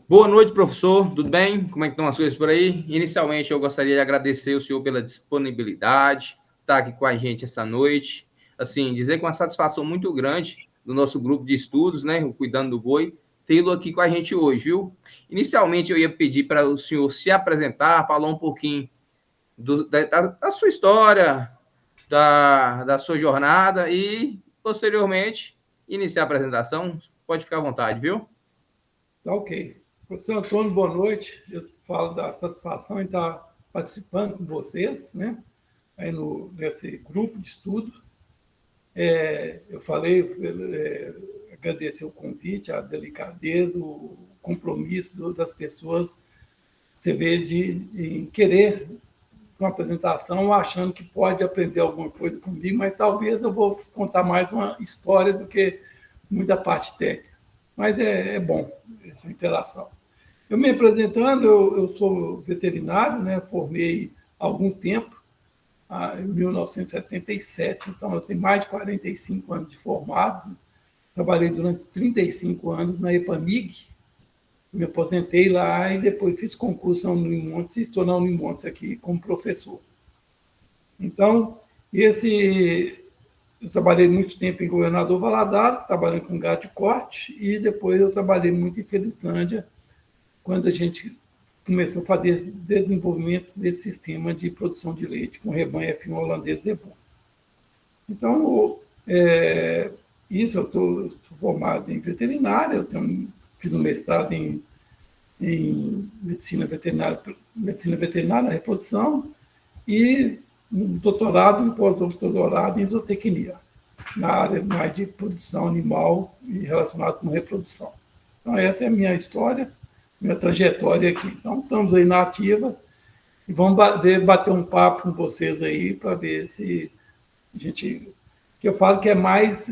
Boa noite, professor. Tudo bem? Como é que estão as coisas por aí? Inicialmente, eu gostaria de agradecer o senhor pela disponibilidade, estar aqui com a gente essa noite. Assim, dizer com uma satisfação muito grande do nosso grupo de estudos, né, o Cuidando do Boi, tê-lo aqui com a gente hoje, viu? Inicialmente, eu ia pedir para o senhor se apresentar, falar um pouquinho da sua história, da sua jornada e, posteriormente, iniciar a apresentação. Pode ficar à vontade, viu? Tá ok. Professor Antônio, boa noite. Eu falo da satisfação em estar participando com vocês, né? Aí nesse grupo de estudo. Eu falei, agradecer o convite, a delicadeza, o compromisso das pessoas. Você vê em querer uma apresentação achando que pode aprender alguma coisa comigo, mas talvez eu vou contar mais uma história do que muita parte técnica. Mas é bom essa interação. Eu me apresentando, eu sou veterinário, né? Formei há algum tempo, em 1977, então eu tenho mais de 45 anos de formado. Trabalhei durante 35 anos na EPAMIG, me aposentei lá e depois fiz concurso na Unimontes e estou na Unimontes aqui como professor. Então, eu trabalhei muito tempo em Governador Valadares, trabalhando com gado de corte, e depois eu trabalhei muito em Felizlândia, quando a gente começou a fazer desenvolvimento desse sistema de produção de leite com rebanho F1 holandês Zebu. Então, isso, sou formado em veterinária, fiz um mestrado em medicina veterinária na reprodução e um doutorado e pós-doutorado em zootecnia, na área mais de produção animal e relacionado com reprodução. Então, essa é a minha história, minha trajetória aqui. Então, estamos aí na ativa e vamos bater um papo com vocês aí para ver se a gente... Que eu falo que é mais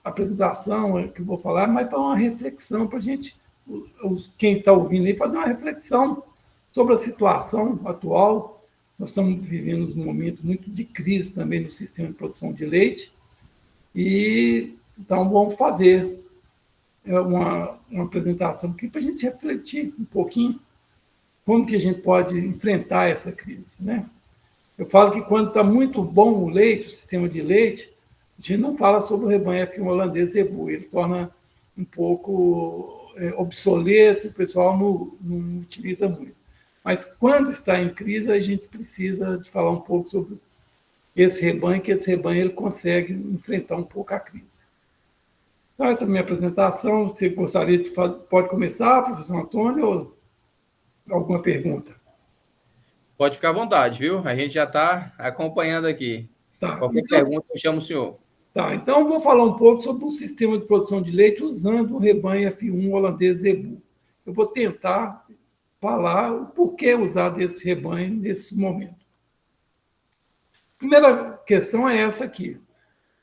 apresentação, que eu vou falar, mas para uma reflexão, para a gente, quem está ouvindo aí, fazer uma reflexão sobre a situação atual. Nós estamos vivendo um momento muito de crise também no sistema de produção de leite, e então vamos fazer uma apresentação aqui para a gente refletir um pouquinho como que a gente pode enfrentar essa crise, né? Eu falo que quando está muito bom o leite, o sistema de leite, a gente não fala sobre o rebanho F1 holandês Zebu, ele torna um pouco obsoleto, o pessoal não utiliza muito. Mas quando está em crise, a gente precisa de falar um pouco sobre esse rebanho, que esse rebanho ele consegue enfrentar um pouco a crise. Então, essa é a minha apresentação. Você gostaria de pode começar, professor Antônio, ou alguma pergunta? Pode ficar à vontade, viu? A gente já está acompanhando aqui. Tá, Qualquer pergunta, eu chamo o senhor. Tá, então eu vou falar um pouco sobre um sistema de produção de leite usando o rebanho F1 holandês Zebu. Eu vou tentar falar o porquê usar desse rebanho nesse momento. A primeira questão é essa aqui.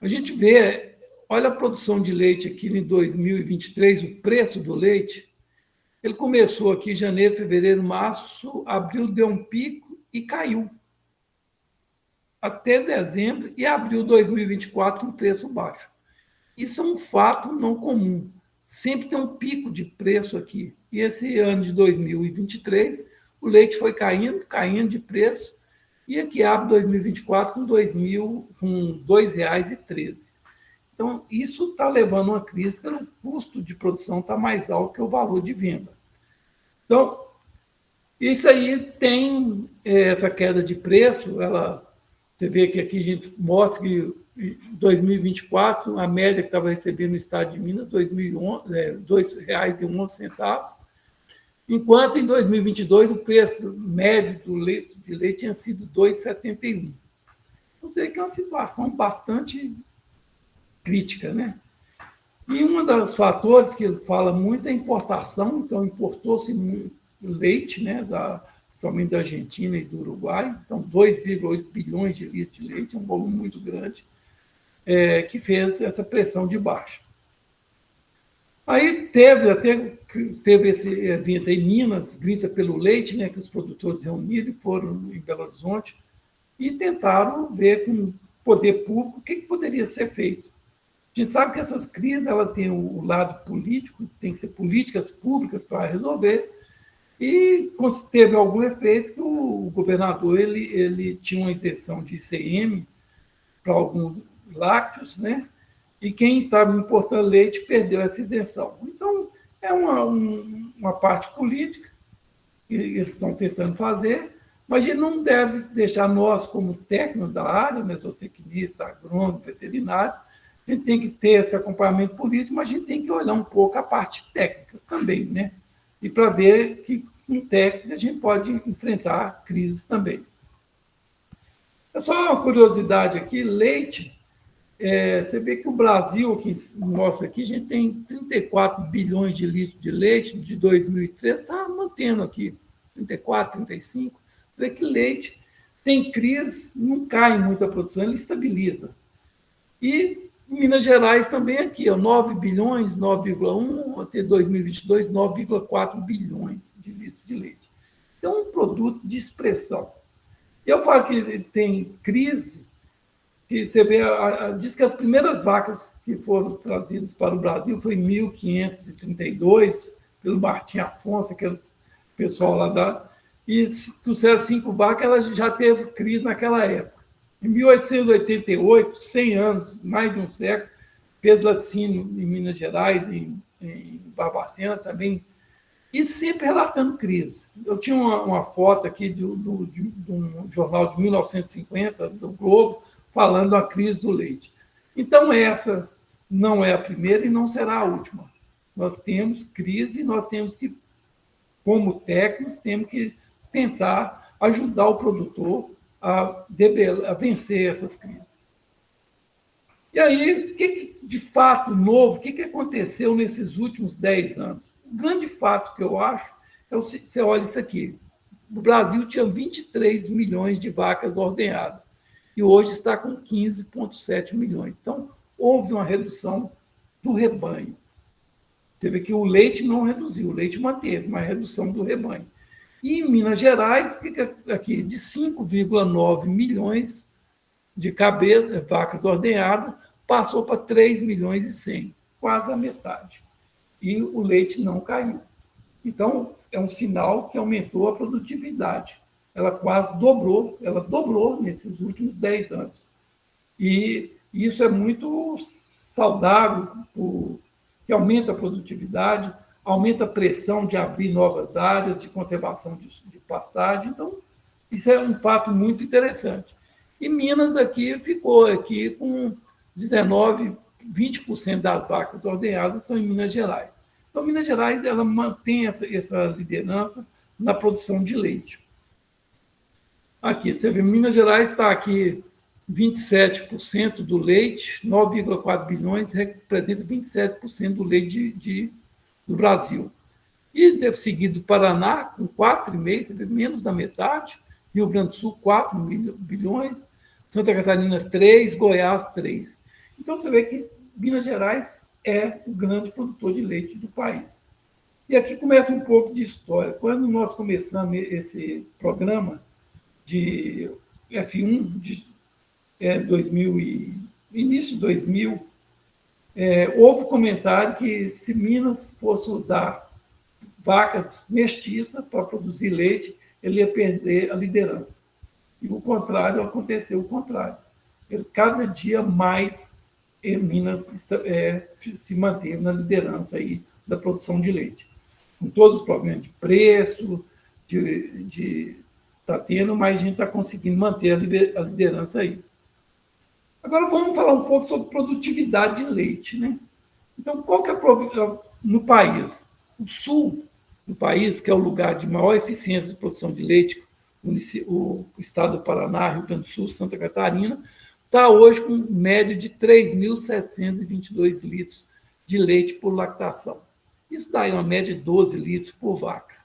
A gente vê, olha a produção de leite aqui em 2023, o preço do leite, ele começou aqui em janeiro, fevereiro, março, abril deu um pico e caiu até dezembro e abril de 2024 um preço baixo. Isso é um fato não comum. Sempre tem um pico de preço aqui. E esse ano de 2023, o leite foi caindo de preço, e aqui abre 2024 com R$ 2,13. Então, isso está levando a uma crise, porque o custo de produção está mais alto que o valor de venda. Então, isso aí tem essa queda de preço, você vê que aqui a gente mostra que em 2024, a média que estava recebendo no estado de Minas, R$ 2,11, enquanto em 2022 o preço médio do leite de leite tinha sido R$ 2,71. Então, você vê que é uma situação bastante crítica, né? E um dos fatores que ele fala muito é a importação, então importou-se muito leite, né, somente da Argentina e do Uruguai, então 2,8 bilhões de litros de leite, um volume muito grande, que fez essa pressão de baixa. Aí teve esse evento em Minas, Grita pelo Leite, né, que os produtores reuniram e foram em Belo Horizonte e tentaram ver com o poder público o que poderia ser feito. A gente sabe que essas crises ela tem o lado político, tem que ser políticas públicas para resolver, e teve algum efeito que o governador ele tinha uma isenção de ICM para alguns lácteos, né? E quem estava importando leite perdeu essa isenção. Então, é uma parte política que eles estão tentando fazer, mas a gente não deve deixar nós, como técnicos da área, mesotecnista, agrônomo, veterinário, a gente tem que ter esse acompanhamento político, mas a gente tem que olhar um pouco a parte técnica também, né? E para ver que com técnica a gente pode enfrentar crises também. É só uma curiosidade aqui, leite, você vê que o Brasil, aqui, mostra aqui, a gente tem 34 bilhões de litros de leite de 2013, está mantendo aqui 34, 35. Você vê que leite tem crise, não cai muito a produção, ele estabiliza. E Minas Gerais também aqui, 9 bilhões, 9,1, até 2022, 9,4 bilhões de litros de leite. Então, é um produto de expressão. Eu falo que tem crise, que você vê, diz que as primeiras vacas que foram trazidas para o Brasil foi em 1532, pelo Martim Afonso, aquele pessoal lá da... E trouxeram 5 vacas, ela já teve crise naquela época. Em 1888, 100 anos, mais de um século, fez laticínio em Minas Gerais, em Barbacena também, e sempre relatando crise. Eu tinha uma foto aqui de um jornal de 1950, do Globo, falando da crise do leite. Então, essa não é a primeira e não será a última. Nós temos crise e nós temos que, como técnicos, temos que tentar ajudar o produtor a vencer essas crises. E aí, o que de fato novo, o que aconteceu nesses últimos 10 anos? O grande fato que eu acho é você olha isso aqui. O Brasil tinha 23 milhões de vacas ordenhadas e hoje está com 15,7 milhões. Então, houve uma redução do rebanho. Você vê que o leite não reduziu, o leite manteve, mas redução do rebanho. E em Minas Gerais, aqui, de 5,9 milhões de vacas ordenhadas, passou para 3 milhões e 100, quase a metade. E o leite não caiu. Então, é um sinal que aumentou a produtividade. Ela quase dobrou, ela dobrou nesses últimos 10 anos. E isso é muito saudável, que aumenta a produtividade, aumenta a pressão de abrir novas áreas de conservação de pastagem. Então, isso é um fato muito interessante. E Minas aqui ficou aqui com 19, 20% das vacas ordenhadas estão em Minas Gerais. Então, Minas Gerais ela mantém essa liderança na produção de leite. Aqui, você vê, Minas Gerais está aqui 27% do leite, 9,4 bilhões, representa 27% do leite do Brasil. E seguido Paraná, com 4,5, menos da metade, Rio Grande do Sul, 4 bilhões, Santa Catarina, 3, Goiás, 3. Então, você vê que Minas Gerais é o grande produtor de leite do país. E aqui começa um pouco de história. Quando nós começamos esse programa de F1, de 2000 início de 2000, houve comentário que se Minas fosse usar vacas mestiças para produzir leite, ele ia perder a liderança. E o contrário, aconteceu o contrário. Cada dia mais Minas se manteve na liderança aí da produção de leite. Com todos os problemas de preço, está tendo, mas a gente está conseguindo manter a liderança aí. Agora vamos falar um pouco sobre produtividade de leite, né? Então, qual que é no país? O sul do país, que é o lugar de maior eficiência de produção de leite, o estado do Paraná, Rio Grande do Sul, Santa Catarina, está hoje com média de 3.722 litros de leite por lactação. Isso dá uma média de 12 litros por vaca,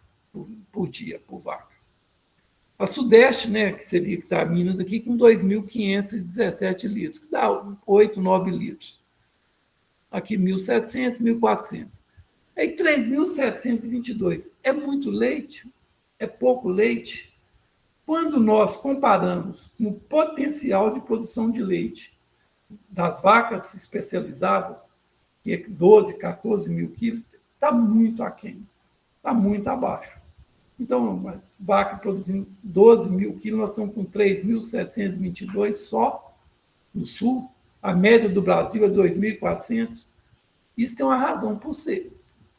por dia, por vaca. A Sudeste, né, que seria que está Minas aqui, com 2.517 litros, que dá 8, 9 litros. Aqui 1.700, 1.400. Aí 3.722. É muito leite? É pouco leite? Quando nós comparamos com o potencial de produção de leite das vacas especializadas, que é 12, 14 mil quilos, está muito aquém, está muito abaixo. Então, vaca produzindo 12 mil quilos, nós estamos com 3.722 só no sul, a média do Brasil é 2.400. Isso tem uma razão por ser.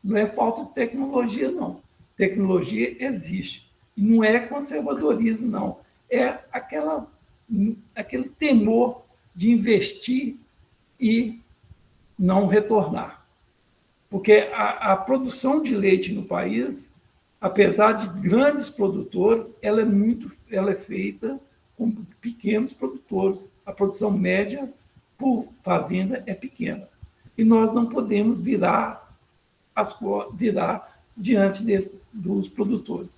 Não é falta de tecnologia, não. Tecnologia existe. E não é conservadorismo, não. É aquele temor de investir e não retornar. Porque a produção de leite no país, apesar de grandes produtores, ela é feita com pequenos produtores. A produção média por fazenda é pequena. E nós não podemos virar diante dos produtores.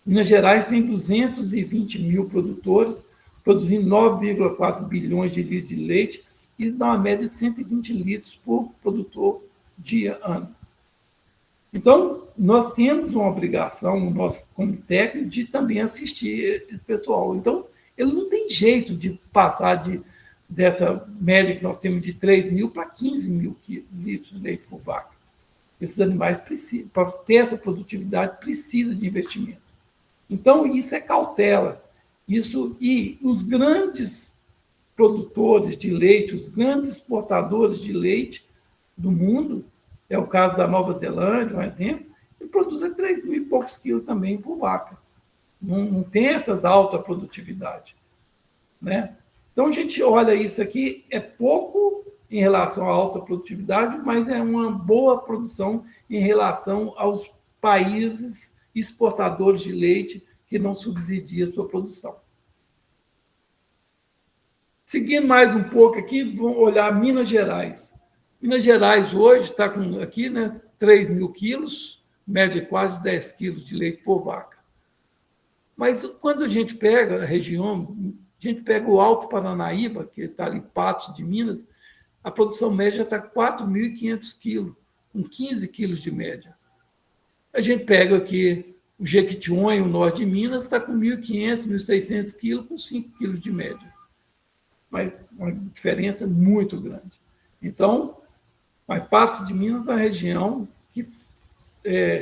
Minas Gerais tem 220 mil produtores, produzindo 9,4 bilhões de litros de leite, isso dá uma média de 120 litros por produtor dia, ano. Então, nós temos uma obrigação, nós, como técnico, de também assistir esse pessoal. Então, ele não tem jeito de passar dessa média que nós temos de 3 mil para 15 mil litros de leite por vaca. Esses animais precisam, para ter essa produtividade, precisa de investimento. Então, isso é cautela. E os grandes produtores de leite, os grandes exportadores de leite do mundo, é o caso da Nova Zelândia, um exemplo, ele produz 3 mil e poucos quilos também por vaca. Não tem essa alta produtividade. Né? Então, a gente olha isso aqui, é pouco em relação à alta produtividade, mas é uma boa produção em relação aos países exportadores de leite que não subsidiam a sua produção. Seguindo mais um pouco aqui, vamos olhar Minas Gerais. Minas Gerais hoje está com aqui, né, 3 mil quilos, média quase 10 quilos de leite por vaca. Mas quando a gente pega a região, a gente pega o Alto Paranaíba, que está ali, Patos de Minas, a produção média está 4.500 quilos, com 15 quilos de média. A gente pega aqui o Jequitinhonha, o norte de Minas, está com 1.500, 1.600 quilos, com 5 quilos de média. Mas uma diferença muito grande. Então, mas Patos de Minas é uma região que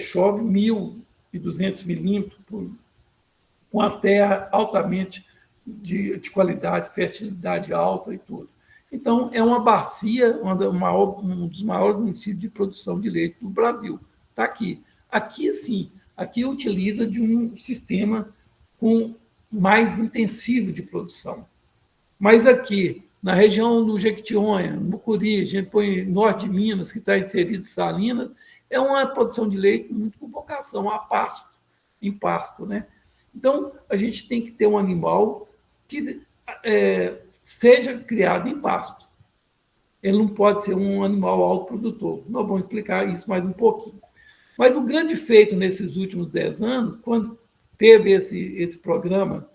chove 1.200 milímetros, com a terra altamente de qualidade, fertilidade alta e tudo. Então, é uma bacia, um dos maiores municípios de produção de leite do Brasil. Está aqui. Aqui, sim, aqui utiliza de um sistema mais intensivo de produção. Mas aqui, na região do Jequitinhonha, no Mucuri, a gente põe norte de Minas, que está inserido em Salinas, é uma produção de leite muito com vocação a pasto, em pasto, né? Então, a gente tem que ter um animal que seja criado em pasto. Ele não pode ser um animal autoprodutor. Nós vamos explicar isso mais um pouquinho. Mas o grande feito nesses últimos 10 anos, quando teve esse programa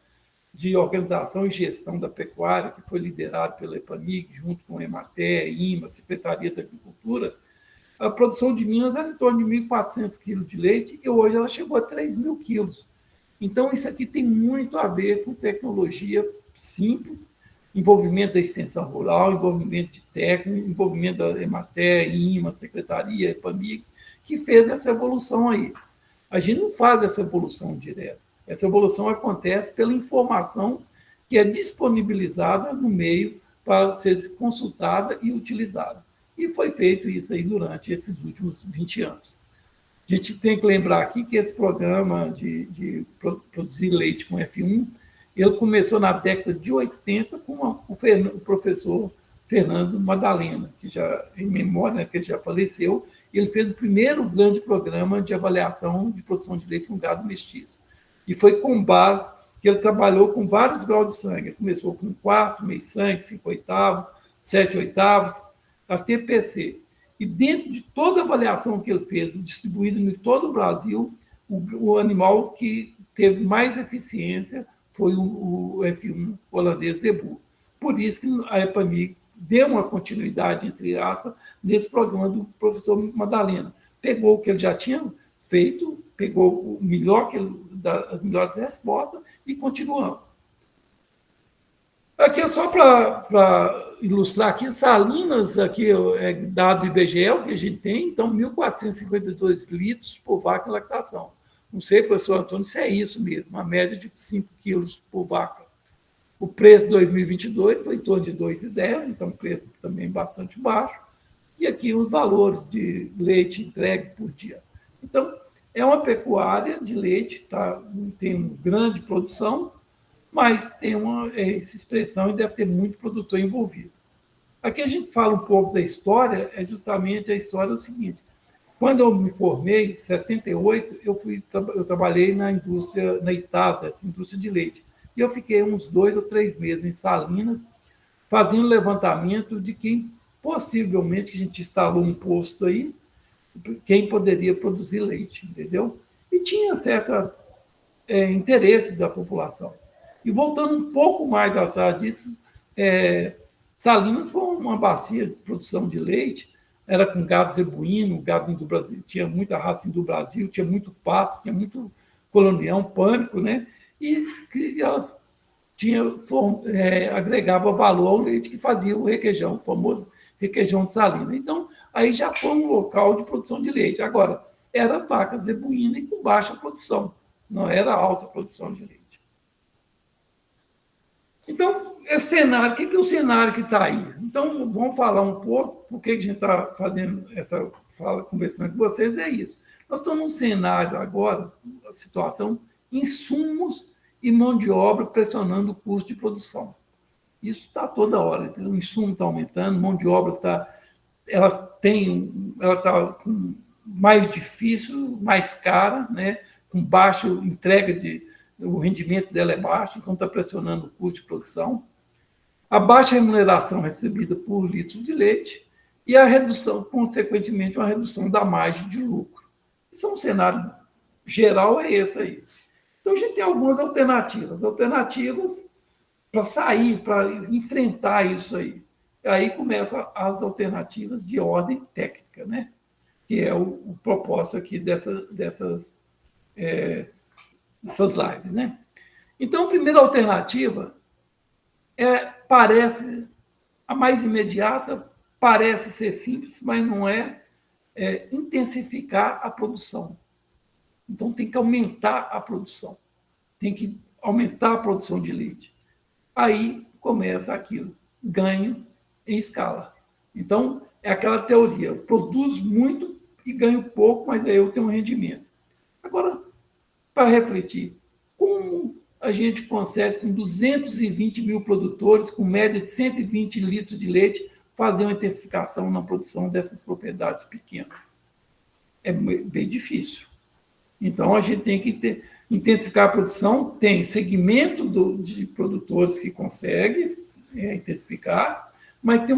de organização e gestão da pecuária, que foi liderado pela EPAMIG, junto com a Emater, IMA, Secretaria da Agricultura, a produção de Minas era em torno de 1.400 quilos de leite e hoje ela chegou a 3.000 quilos. Então, isso aqui tem muito a ver com tecnologia simples, envolvimento da extensão rural, envolvimento de técnico, envolvimento da Emater, IMA, Secretaria, EPAMIG, que fez essa evolução aí. A gente não faz essa evolução direta. Essa evolução acontece pela informação que é disponibilizada no meio para ser consultada e utilizada. E foi feito isso aí durante esses últimos 20 anos. A gente tem que lembrar aqui que esse programa de produzir leite com F1, ele começou na década de 80 com o professor Fernando Madalena, que já, em memória, né, que ele já faleceu, ele fez o primeiro grande programa de avaliação de produção de leite com gado mestiço. E foi com base que ele trabalhou com vários graus de sangue. Ele começou com 4, meio sangue, 5 oitavos, 7 oitavos, até PC. E dentro de toda a avaliação que ele fez, distribuída em todo o Brasil, o animal que teve mais eficiência foi o F1 holandês Zebu. Por isso que a EPAMIG deu uma continuidade, entre aspas, nesse programa do professor Madalena. Pegou o que ele já tinha feito, pegou o melhor as melhores respostas e continuamos. Aqui é só para ilustrar aqui, Salinas, aqui é dado do IBGE, o que a gente tem, então 1.452 litros por vaca em lactação. Não sei, professor Antônio, se é isso mesmo, uma média de 5 quilos por vaca. O preço de 2022 foi em torno de 2,10, então preço também bastante baixo. E aqui os valores de leite entregue por dia. Então, é uma pecuária de leite, tá? Tem uma grande produção, mas tem essa expressão e deve ter muito produtor envolvido. Aqui a gente fala um pouco da história, é justamente a história do seguinte. Quando eu me formei, em 78, eu trabalhei na indústria, na Itasa, essa indústria de leite. E eu fiquei uns 2 ou 3 meses em Salinas, fazendo levantamento de quem, possivelmente, a gente instalou um posto aí, quem poderia produzir leite, entendeu? E tinha certo interesse da população. E voltando um pouco mais atrás disso, Salinas foi uma bacia de produção de leite, era com gado zebuíno, gado do Brasil, tinha muita raça do Brasil, tinha muito pasto, tinha muito colonião, pânico, né? E ela agregava valor ao leite que fazia o requeijão, o famoso requeijão de Salinas. Então, aí já foi um local de produção de leite. Agora, era vaca zebuína e com baixa produção, não era alta produção de leite. Então, esse cenário, o que é o cenário que está aí? Então, vamos falar um pouco, por que a gente está fazendo essa fala, conversando com vocês, é isso. Nós estamos num cenário agora, a situação, insumos e mão de obra pressionando o custo de produção. Isso está toda hora, o insumo está aumentando, mão de obra está mais difícil, mais cara, né? Com baixa entrega o rendimento dela é baixo, então está pressionando o custo de produção. A baixa remuneração recebida por litro de leite e a redução, consequentemente, uma redução da margem de lucro. Isso é um cenário geral, é esse aí. Então, a gente tem algumas alternativas para sair, para enfrentar isso aí. E aí começam as alternativas de ordem técnica, né? Que é o propósito aqui dessas lives, né? Então, a primeira alternativa parece a mais imediata, parece ser simples, mas não é intensificar a produção. Então, tem que aumentar a produção, tem que aumentar a produção de leite. Aí começa aquilo, ganho em escala. Então, é aquela teoria, eu produzo muito e ganho pouco, mas aí eu tenho um rendimento. Agora, para refletir, como a gente consegue, com 220 mil produtores, com média de 120 litros de leite, fazer uma intensificação na produção dessas propriedades pequenas? É bem difícil. Então, a gente tem que intensificar a produção, tem segmento de produtores que consegue intensificar, mas tem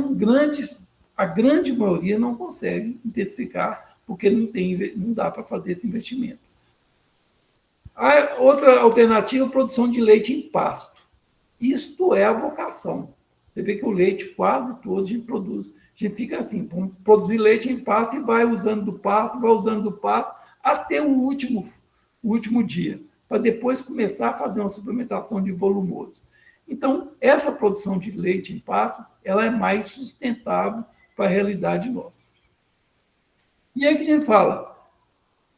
a grande maioria não consegue intensificar, porque não dá para fazer esse investimento. A outra alternativa é a produção de leite em pasto. Isto é a vocação. Você vê que o leite quase todo a gente produz. A gente fica assim, vamos produzir leite em pasto e vai usando do pasto, até o último dia, para depois começar a fazer uma suplementação de volumoso. Então, essa produção de leite em pasto, ela é mais sustentável para a realidade nossa. E aí que a gente fala,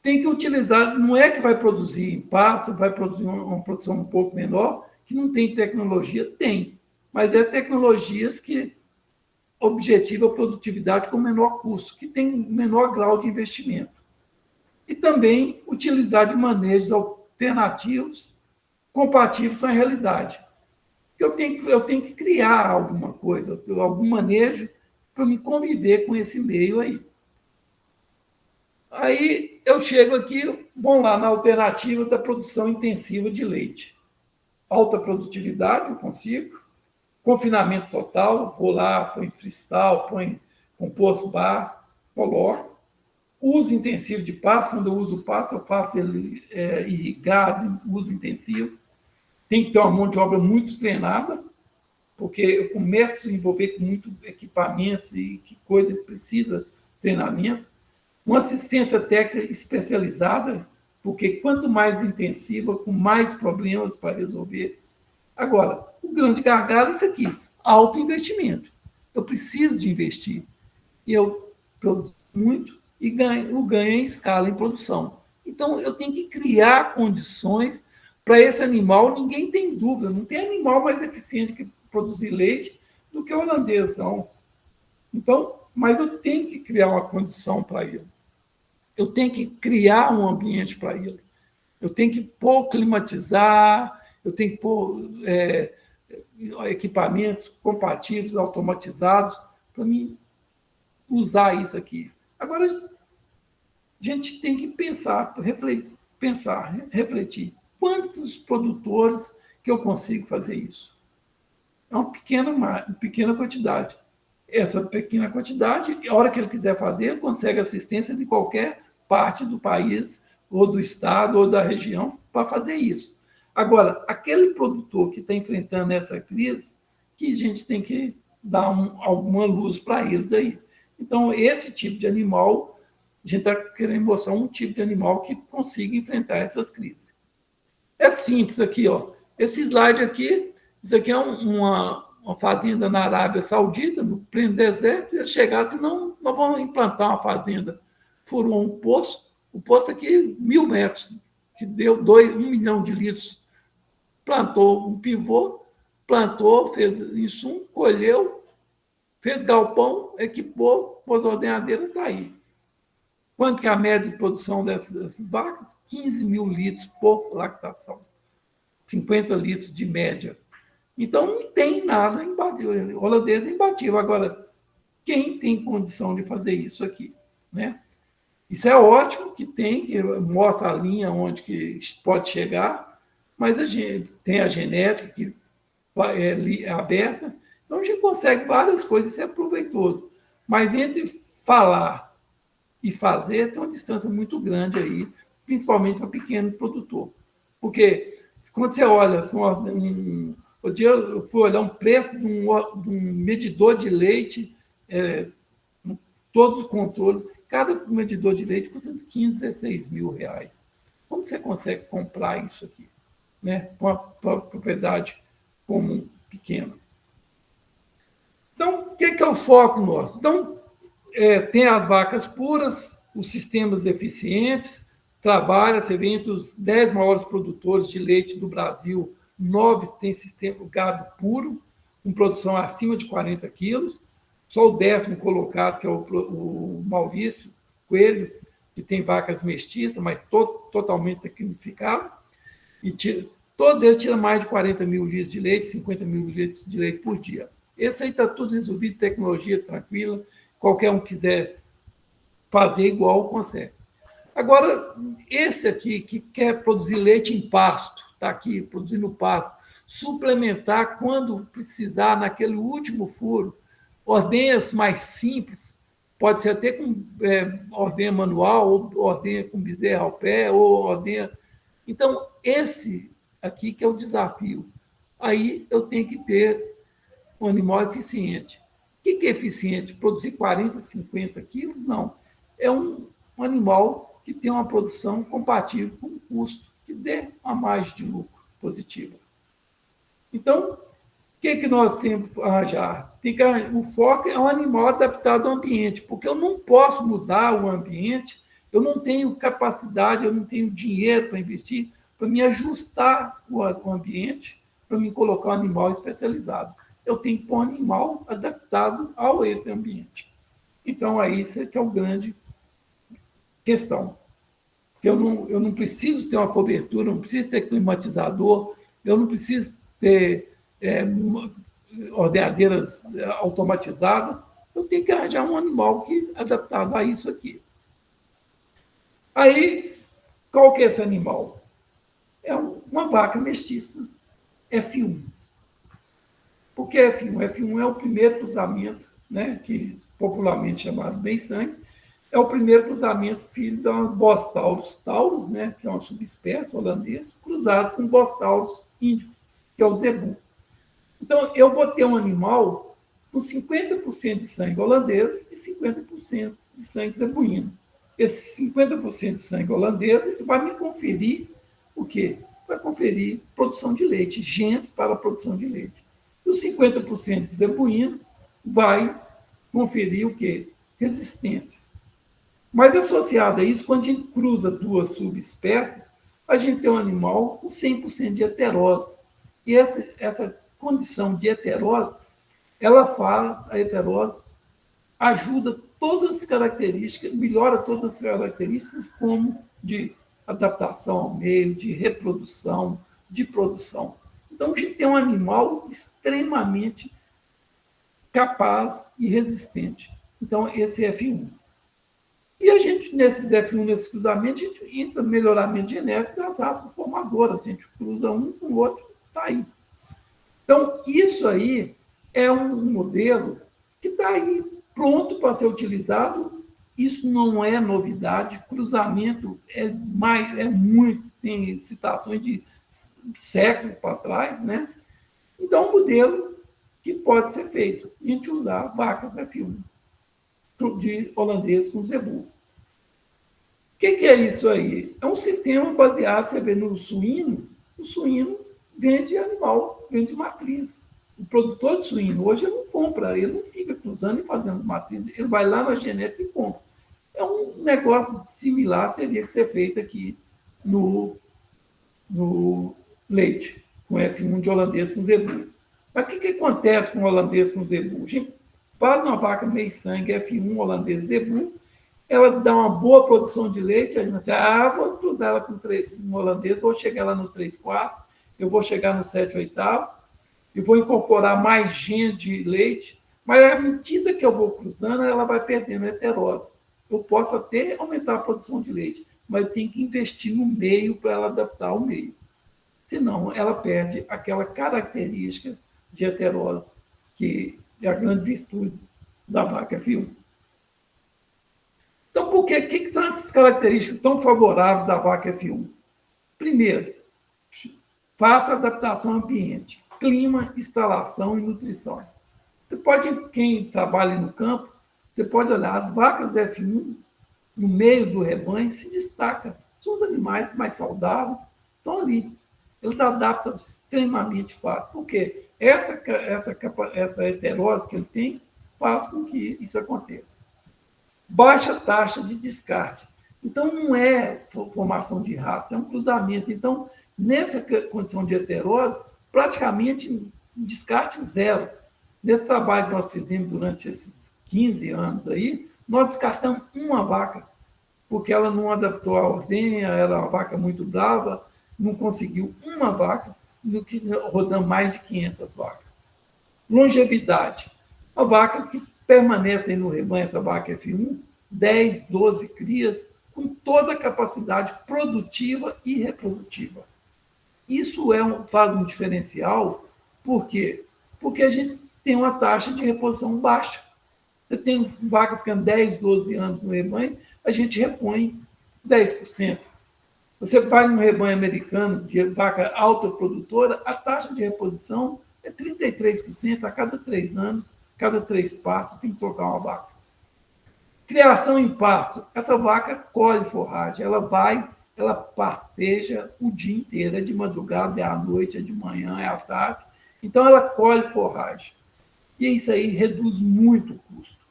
tem que utilizar, não é que vai produzir em pasto, vai produzir uma produção um pouco menor, que não tem tecnologia, tem, mas é tecnologias que objetivam a produtividade com menor custo, que tem menor grau de investimento. E também utilizar de manejos alternativos compatíveis com a realidade. Eu tenho que criar alguma coisa, algum manejo para me conviver com esse meio aí. Aí eu chego aqui, vamos lá, na alternativa da produção intensiva de leite. Alta produtividade, eu consigo. Confinamento total, vou lá, põe freestyle, põe composto bar, coloco. Uso intensivo de pasto, quando eu uso pasto, eu faço ele irrigado, uso intensivo. Tem que ter uma mão de obra muito treinada, porque eu começo a envolver com muito equipamentos e que coisa precisa de treinamento. Uma assistência técnica especializada, porque quanto mais intensiva, com mais problemas para resolver. Agora, o grande gargalo é isso aqui, alto investimento. eu preciso de investir. E eu produzo muito e o ganho em escala em produção. Então, eu tenho que criar condições para esse animal, ninguém tem dúvida, não tem animal mais eficiente que produzir leite do que o holandês, não. Então, mas eu tenho que criar uma condição para ele. Eu tenho que criar um ambiente para ele. Eu tenho que pôr climatizar, eu tenho que pôr equipamentos compatíveis, automatizados, para mim usar isso aqui. Agora, a gente tem que pensar, refletir. Quantos produtores que eu consigo fazer isso? É uma pequena quantidade. Essa pequena quantidade, a hora que ele quiser fazer, ele consegue assistência de qualquer parte do país, ou do estado, ou da região, para fazer isso. Agora, aquele produtor que está enfrentando essa crise, que a gente tem que dar alguma luz para eles aí. Então, esse tipo de animal, a gente está querendo mostrar um tipo de animal que consiga enfrentar essas crises. É simples aqui, ó. Esse slide aqui, isso aqui é uma fazenda na Arábia Saudita, no pleno deserto. Eles chegaram assim, não, nós vamos implantar uma fazenda. Furou um poço, o poço aqui, 1.000 metros, que deu 1 milhão de litros. Plantou um pivô, plantou, fez insumo, colheu, fez galpão, equipou, pôs a ordenhadeira, está aí. Quanto que é a média de produção dessas vacas? 15 mil litros por lactação. 50 litros de média. Então, não tem nada imbatível. O holandês é imbatível. Agora, quem tem condição de fazer isso aqui? Né? Isso é ótimo que tem, que mostra a linha onde que pode chegar, mas a gente tem a genética que é aberta, então a gente consegue várias coisas, isso é proveitoso. Mas entre falar e fazer tem uma distância muito grande aí, principalmente para pequeno produtor. Porque quando você olha, o dia eu fui olhar um preço de um medidor de leite, todos os controles, cada medidor de leite custa 15, 16 mil reais. Como você consegue comprar isso aqui? Né? Com uma propriedade comum, pequena. Então, o que é o foco nosso? Então, tem as vacas puras, os sistemas eficientes, trabalha, você vê entre os 10 maiores produtores de leite do Brasil, 9 tem sistema gado puro, com produção acima de 40 quilos, só o 10º colocado, que é o Maurício Coelho, que tem vacas mestiças, mas totalmente tecnificado, e todos eles tiram mais de 40 mil litros de leite, 50 mil litros de leite por dia. Esse aí está tudo resolvido, tecnologia tranquila, qualquer um quiser fazer igual, consegue. Agora, esse aqui, que quer produzir leite em pasto, está aqui produzindo pasto, suplementar quando precisar, naquele último furo, ordenhas mais simples, pode ser até com ordenha manual, ou ordenha com bezerra ao pé, ou ordenha... Então, esse aqui que é o desafio. Aí eu tenho que ter um animal eficiente. O que é eficiente? Produzir 40, 50 quilos? Não. É um animal que tem uma produção compatível com o custo, que dê uma margem de lucro positiva. Então, o que nós temos que arranjar? O foco é um animal adaptado ao ambiente, porque eu não posso mudar o ambiente, eu não tenho capacidade, eu não tenho dinheiro para investir, para me ajustar o ambiente, para me colocar um animal especializado. Eu tenho que pôr um animal adaptado a esse ambiente. Então, aí isso é que é o grande questão. Eu não preciso ter uma cobertura, não preciso ter climatizador, eu não preciso ter ordenhadeiras automatizadas, eu tenho que arranjar um animal adaptado a isso aqui. Aí, qual que é esse animal? É uma vaca mestiça, F1. Por que F1? F1 é o primeiro cruzamento, né, que popularmente chamado bem sangue, é o primeiro cruzamento filho da Bos taurus, né, que é uma subespécie holandesa, cruzado com Bos taurus índico, que é o zebu. Então, eu vou ter um animal com 50% de sangue holandês e 50% de sangue zebuíno. Esse 50% de sangue holandês vai me conferir o quê? Vai conferir produção de leite, genes para a produção de leite. E os 50% de zebuíno vai conferir o quê? Resistência. Mas associado a isso, quando a gente cruza duas subespécies, a gente tem um animal com 100% de heterose. E essa condição de heterose, ela faz, a heterose ajuda todas as características, melhora todas as características, como de adaptação ao meio, de reprodução, de produção. Então, a gente tem um animal extremamente capaz e resistente. Então, esse é F1. E a gente, nesses F1, nesses cruzamentos, a gente entra no melhoramento genético das raças formadoras. A gente cruza um com o outro, está aí. Então, isso aí é um modelo que está aí pronto para ser utilizado. Isso não é novidade. Cruzamento é muito, tem citações de séculos para trás, né? Então, um modelo que pode ser feito. A gente usar vacas F1 de holandês com zebu. O que é isso aí? É um sistema baseado, você vê, no suíno. O suíno vende animal, vende matriz. O produtor de suíno hoje ele não compra, ele não fica cruzando e fazendo matriz, ele vai lá na genética e compra. É um negócio similar, teria que ser feito aqui no leite, com F1 de holandês com zebu. Mas o que acontece com o holandês com zebu? A gente faz uma vaca meio sangue F1 holandês zebu, ela dá uma boa produção de leite, a gente diz, vou cruzar ela com um holandês, vou chegar lá no 3/4, eu vou chegar no 7/8, e vou incorporar mais gene de leite, mas à medida que eu vou cruzando, ela vai perdendo a heterose. Eu posso até aumentar a produção de leite, mas eu tenho que investir no meio para ela adaptar ao meio. Senão, ela perde aquela característica de heterose, que é a grande virtude da vaca F1. Então, por quê? O que são essas características tão favoráveis da vaca F1? Primeiro, fácil adaptação ao ambiente, clima, instalação e nutrição. Você pode, quem trabalha no campo, você pode olhar, as vacas F1, no meio do rebanho, se destacam. São os animais mais saudáveis, estão ali. Eles adaptam extremamente fácil. Por quê? Essa heterose que ele tem faz com que isso aconteça. Baixa taxa de descarte. Então, não é formação de raça, é um cruzamento. Então, nessa condição de heterose, praticamente descarte zero. Nesse trabalho que nós fizemos durante esses 15 anos aí, nós descartamos uma vaca, porque ela não adaptou à ordenha, era uma vaca muito brava, não conseguiu uma vaca, no que rodamos mais de 500 vacas. Longevidade. A vaca que permanece aí no rebanho, essa vaca F1, 10, 12 crias, com toda a capacidade produtiva e reprodutiva. Isso faz um diferencial, por quê? Porque a gente tem uma taxa de reposição baixa. Você tem vaca ficando 10, 12 anos no rebanho, a gente repõe 10%. Você vai no rebanho americano de vaca autoprodutora, a taxa de reposição é 33%. A cada 3 anos, cada 3 partos, tem que trocar uma vaca. Criação em pasto. Essa vaca colhe forragem, ela pasteja o dia inteiro, é de madrugada, é à noite, é de manhã, é à tarde. Então, ela colhe forragem. E isso aí reduz muito o custo.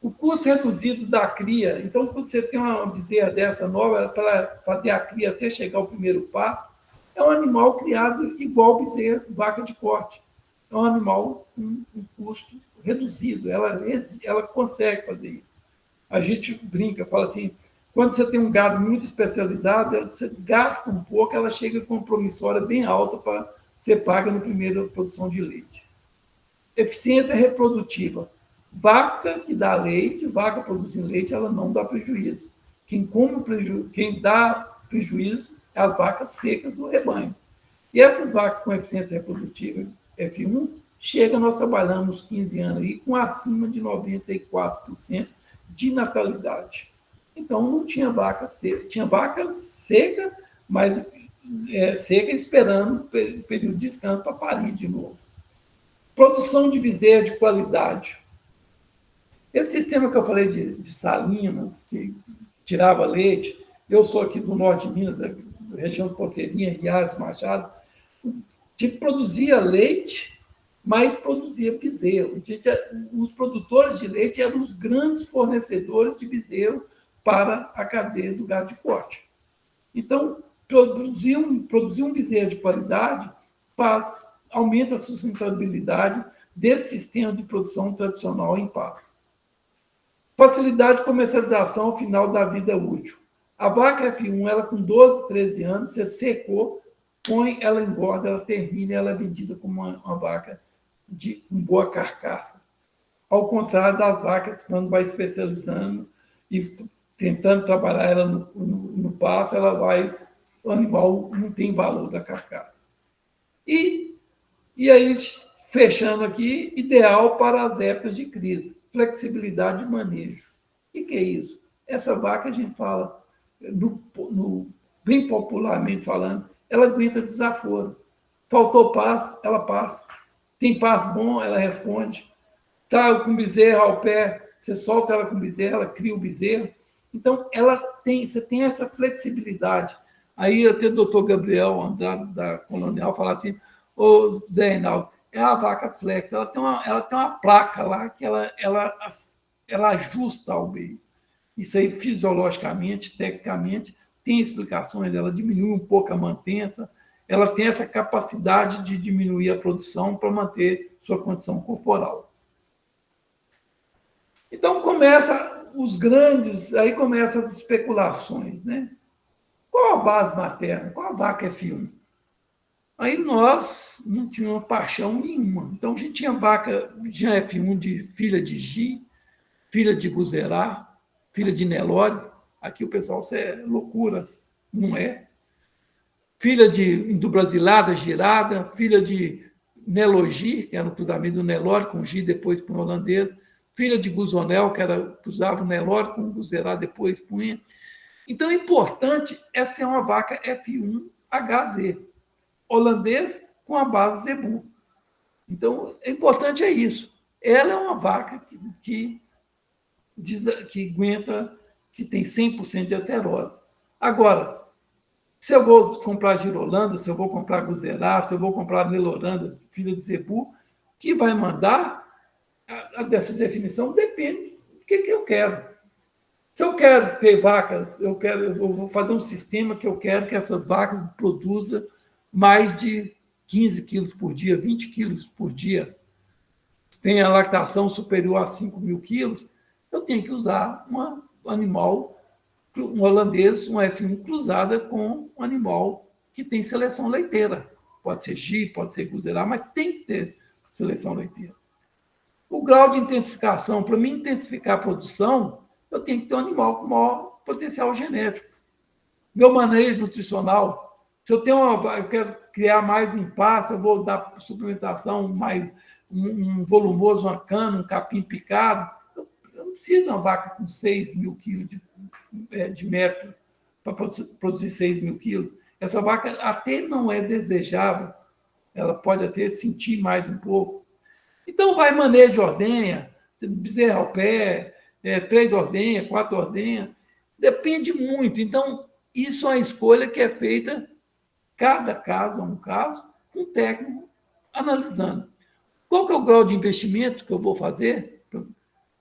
O custo reduzido da cria. Então, quando você tem uma bezerra dessa nova, para fazer a cria até chegar ao primeiro parto, é um animal criado igual bezerra, vaca de corte. É um animal com um custo reduzido. Ela consegue fazer isso. A gente brinca, fala assim, quando você tem um gado muito especializado, você gasta um pouco, ela chega com uma promissória bem alta para ser paga na primeira produção de leite. Eficiência reprodutiva. Vaca que dá leite, vaca produzindo leite, ela não dá prejuízo. Quem dá prejuízo é as vacas secas do rebanho. E essas vacas com eficiência reprodutiva F1, nós trabalhamos 15 anos aí com acima de 94% de natalidade. Então, não tinha vaca seca. Tinha vaca seca, mas seca esperando o período de descanso para parir de novo. Produção de bezerra de qualidade. Esse sistema que eu falei de Salinas, que tirava leite, eu sou aqui do norte de Minas, da região de Porteirinha, Riacho, Machado, que produzia leite mas produzia bezerro. Os produtores de leite eram os grandes fornecedores de bezerro para a cadeia do gado de corte. Então, produzir um bezerro de qualidade aumenta a sustentabilidade desse sistema de produção tradicional em pasto. Facilidade de comercialização ao final da vida útil. A vaca F1, ela com 12, 13 anos, você secou, põe, ela engorda, ela termina, ela é vendida como uma vaca com boa carcaça. Ao contrário das vacas, quando vai especializando e tentando trabalhar ela no pasto, o animal não tem valor da carcaça. E aí, fechando aqui, ideal para as épocas de crise, flexibilidade de manejo. O que é isso? Essa vaca, a gente fala, bem popularmente falando, ela aguenta desaforo. Faltou pasto, ela passa. Tem pasto bom, ela responde. Está com bezerro ao pé, você solta ela com bezerro, ela cria o bezerro. Então, você tem essa flexibilidade. Aí até o doutor Gabriel Andrade, da Colonial, fala assim, ô Zé Reinaldo, é a vaca flex, ela tem uma placa lá que ela ajusta ao meio. Isso aí, fisiologicamente, tecnicamente, tem explicações, ela diminui um pouco a mantença, ela tem essa capacidade de diminuir a produção para manter sua condição corporal. Então, aí começam as especulações, né? Qual a base materna? Qual a vaca F1? Aí nós não tínhamos paixão nenhuma. Então, a gente tinha vaca, tinha F1 de filha de Gi, filha de Guzerá, filha de Nelore. Aqui o pessoal, isso é loucura, não é? Filha de Indubrasilada, Girada, filha de Nelogi, que era o cruzamento do Nelore com Gi, depois com o holandês, filha de Guzonel, que usava o Nelore com o Guzerá, depois punha. Então, é importante é ser uma vaca F1HZ, holandês com a base Zebu. Então, é importante é isso. Ela é uma vaca que aguenta, que tem 100% de aterose. Agora, se eu vou comprar Girolanda, se eu vou comprar Guzerá, se eu vou comprar Neloranda, filha de Zebu, que vai mandar dessa definição depende do que eu quero. Se eu quero ter vacas, eu vou fazer um sistema que eu quero que essas vacas produzam mais de 15 quilos por dia, 20 quilos por dia, tem a lactação superior a 5.000 quilos, eu tenho que usar um animal, um holandês, um F1 cruzada com um animal que tem seleção leiteira. Pode ser Gi, pode ser Guzerá, mas tem que ter seleção leiteira. O grau de intensificação, para mim intensificar a produção, eu tenho que ter um animal com maior potencial genético. Meu manejo nutricional, se eu quero criar mais impasse, eu vou dar suplementação mais um volumoso, uma cana, um capim picado. Eu não preciso de uma vaca com 6.000 quilos de metro para produzir 6.000 quilos. Essa vaca até não é desejável, ela pode até sentir mais um pouco. Então, vai manejo de ordenha, bezerro ao pé, 3 ordenhas, 4 ordenhas, depende muito. Então, isso é uma escolha que é feita, cada caso é um caso, com um técnico analisando. Qual que é o grau de investimento que eu vou fazer?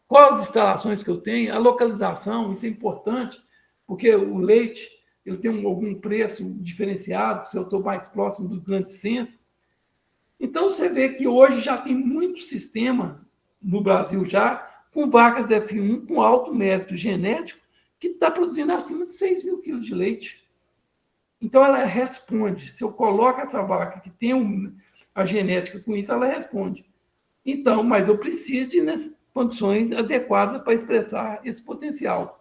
Quais as instalações que eu tenho? A localização, isso é importante, porque o leite ele tem algum preço diferenciado, se eu estou mais próximo do grande centro. Então, você vê que hoje já tem muito sistema no Brasil já, com vacas F1 com alto mérito genético, que está produzindo acima de 6.000 quilos de leite. Então, ela responde. Se eu coloco essa vaca que tem a genética com isso, ela responde. Então, mas eu preciso de condições adequadas para expressar esse potencial.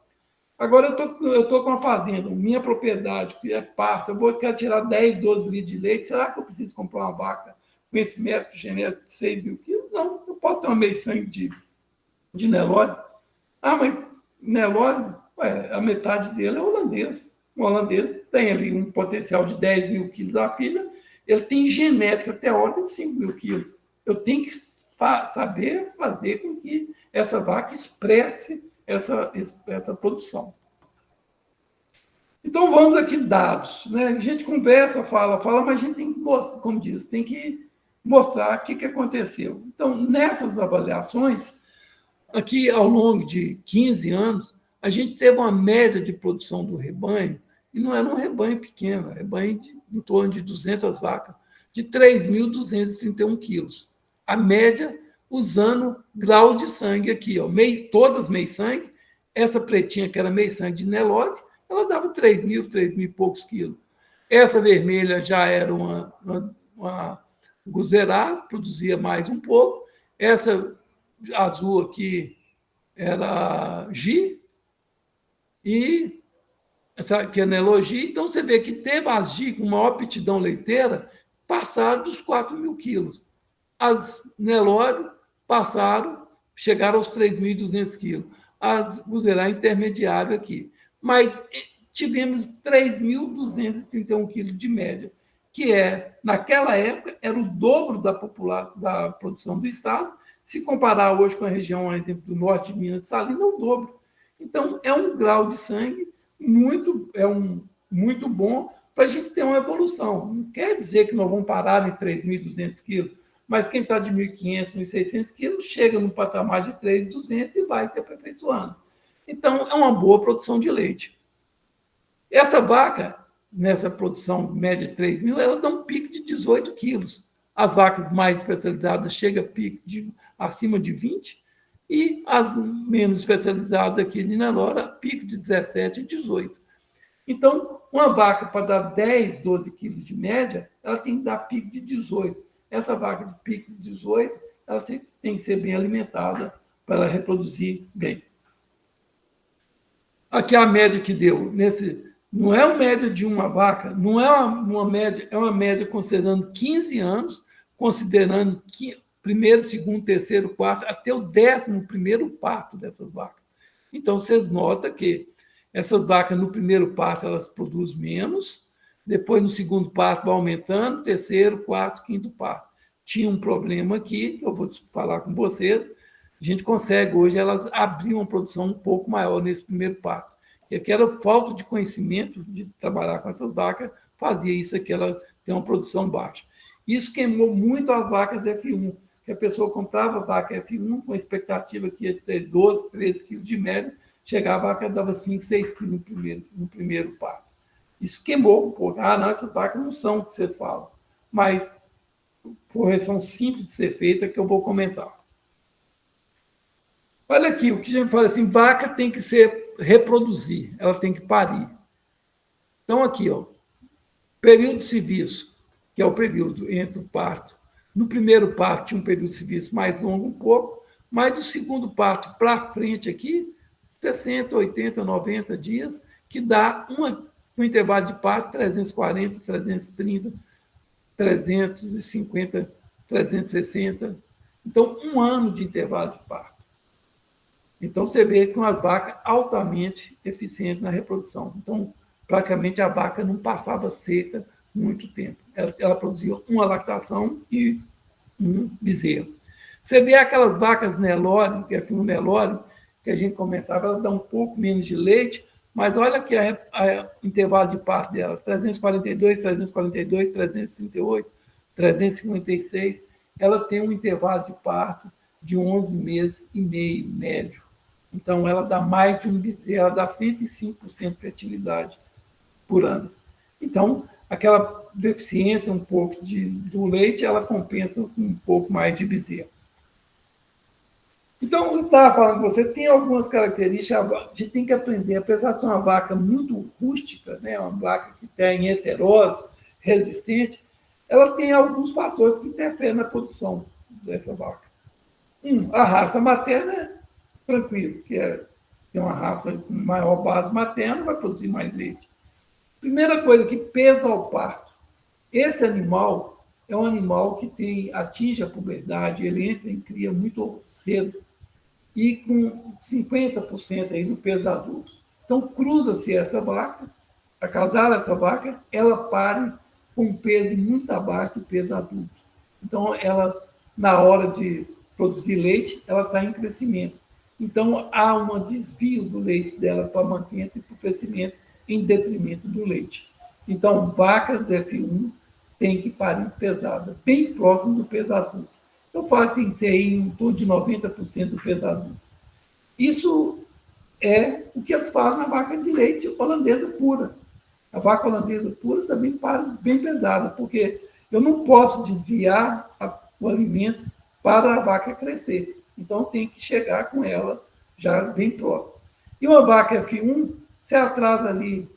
Agora, eu estou com uma fazenda, minha propriedade, que é pasto, quero tirar 10, 12 litros de leite, será que eu preciso comprar uma vaca com esse mérito genético de 6.000 quilos? Não, eu posso ter uma meio sangue de Nelore. Ah, mas Nelore, a metade dele é holandês. O holandês tem ali um potencial de 10.000 quilos a filha, ele tem genética teórica de 5.000 quilos. Eu tenho que saber fazer com que essa vaca expresse essa produção. Então, vamos aqui dados. Né? A gente conversa, fala, mas a gente tem que, como diz, tem que mostrar o que aconteceu. Então, nessas avaliações, aqui ao longo de 15 anos, a gente teve uma média de produção do rebanho, e não era um rebanho pequeno, era um rebanho em torno de 200 vacas, de 3.231 quilos. A média usando grau de sangue aqui, ó, todas meio sangue. Essa pretinha, que era meio sangue de Nelore, ela dava 3.000 e poucos quilos. Essa vermelha já era uma Guzerá, produzia mais um pouco. Essa azul aqui era G, e essa aqui é Nelogi. Então, você vê que teve as G com maior aptidão leiteira, passaram dos 4.000 quilos. As Nelore chegaram aos 3.200 quilos. As Guzerá intermediário aqui. Mas tivemos 3.231 quilos de média, que naquela época, era o dobro da produção do Estado. Se comparar hoje com a região, por exemplo, do norte de Minas de Salinas, é o dobro. Então, é um grau de sangue muito bom para a gente ter uma evolução. Não quer dizer que nós vamos parar em 3.200 quilos, mas quem está de 1.500, 1.600 quilos, chega no patamar de 3.200 e vai se aperfeiçoando. Então, é uma boa produção de leite. Essa vaca, nessa produção média de 3.000, ela dá um pico de 18 quilos. As vacas mais especializadas chegam a pico acima de 20, e as menos especializadas aqui de Nelora, pico de 17 e 18. Então, uma vaca, para dar 10, 12 quilos de média, ela tem que dar pico de 18. Essa vaca de pico de 18, ela tem que ser bem alimentada para ela reproduzir bem. Aqui é a média que deu. Não é uma média de uma vaca, não é uma média, é uma média considerando 15 anos, considerando primeiro, segundo, terceiro, quarto, até o 11º parto dessas vacas. Então, vocês notam que essas vacas, no primeiro parto, elas produzem menos, depois, no segundo parto, vai aumentando, terceiro, quarto, quinto parto. Tinha um problema aqui, que eu vou falar com vocês, a gente consegue hoje elas abrir uma produção um pouco maior nesse primeiro parto. E aquela falta de conhecimento de trabalhar com essas vacas fazia isso aqui, ela ter uma produção baixa. Isso queimou muito as vacas F1, que a pessoa comprava vaca F1 com a expectativa que ia ter 12, 13 quilos de média, chegava a vaca dava 5, 6 quilos no primeiro parto. Isso queimou um pouco. Não, essas vacas não são o que vocês falam. Mas correção simples de ser feita que eu vou comentar. Olha aqui, o que a gente fala assim, vaca tem que reproduzir, ela tem que parir. Então, aqui, ó, período de serviço, que é o período entre o parto. No primeiro parto tinha um período de serviço mais longo um pouco, mas do segundo parto para frente aqui, 60, 80, 90 dias, que dá um intervalo de parto 340, 330, 350, 360. Então, 1 ano de intervalo de parto. Então, você vê que umas vacas altamente eficientes na reprodução. Então, praticamente a vaca não passava seca muito tempo. Ela produzia uma lactação e um bezerro. Você vê aquelas vacas Nelore, que é filho Nelore, que a gente comentava, elas dão um pouco menos de leite, mas olha aqui o intervalo de parto dela, 342, 342, 338, 356. Ela tem um intervalo de parto de 11 meses e meio, médio. Então, ela dá mais de um bezerro, ela dá 105% de fertilidade por ano. Então, aquela deficiência um pouco do leite, ela compensa com um pouco mais de bezerro. Então, eu estava falando com você, tem algumas características, a gente tem que aprender, apesar de ser uma vaca muito rústica, né, uma vaca que tem heterose, resistente, ela tem alguns fatores que interferem na produção dessa vaca. A raça materna é tranquilo, que tem uma raça com maior base materna, vai produzir mais leite. Primeira coisa, que peso ao parto. Esse animal é um animal que atinge a puberdade, ele entra em cria muito cedo, e com 50% aí do peso adulto. Então, cruza-se essa vaca, acasala essa vaca, ela pare com um peso muito abaixo do peso adulto. Então, ela, na hora de produzir leite, ela está em crescimento. Então, há um desvio do leite dela para manter esse crescimento em detrimento do leite. Então, vacas F1 tem que parir pesada, bem próximo do peso adulto. Eu falo que tem que ser aí em torno de 90% do peso adulto. Isso é o que eles fazem na vaca de leite holandesa pura. A vaca holandesa pura também para bem pesada, porque eu não posso desviar o alimento para a vaca crescer. Então, tem que chegar com ela já bem próximo. E uma vaca F1, você atrasa ali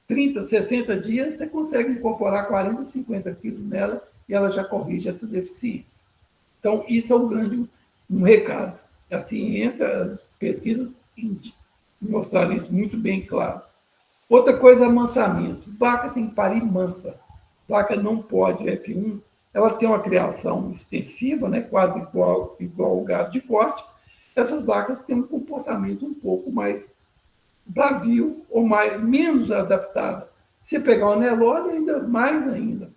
30, 60 dias, você consegue incorporar 40, 50 quilos nela e ela já corrige essa deficiência. Então, isso é um recado. A ciência, a pesquisa mostraram isso muito bem claro. Outra coisa é amansamento. Vaca tem que parir mansa. Vaca não pode, F1, ela tem uma criação extensiva, né, quase igual ao gado de corte. Essas vacas têm um comportamento um pouco mais bravio ou menos adaptado. Você pegar uma Nelore, ainda mais ainda.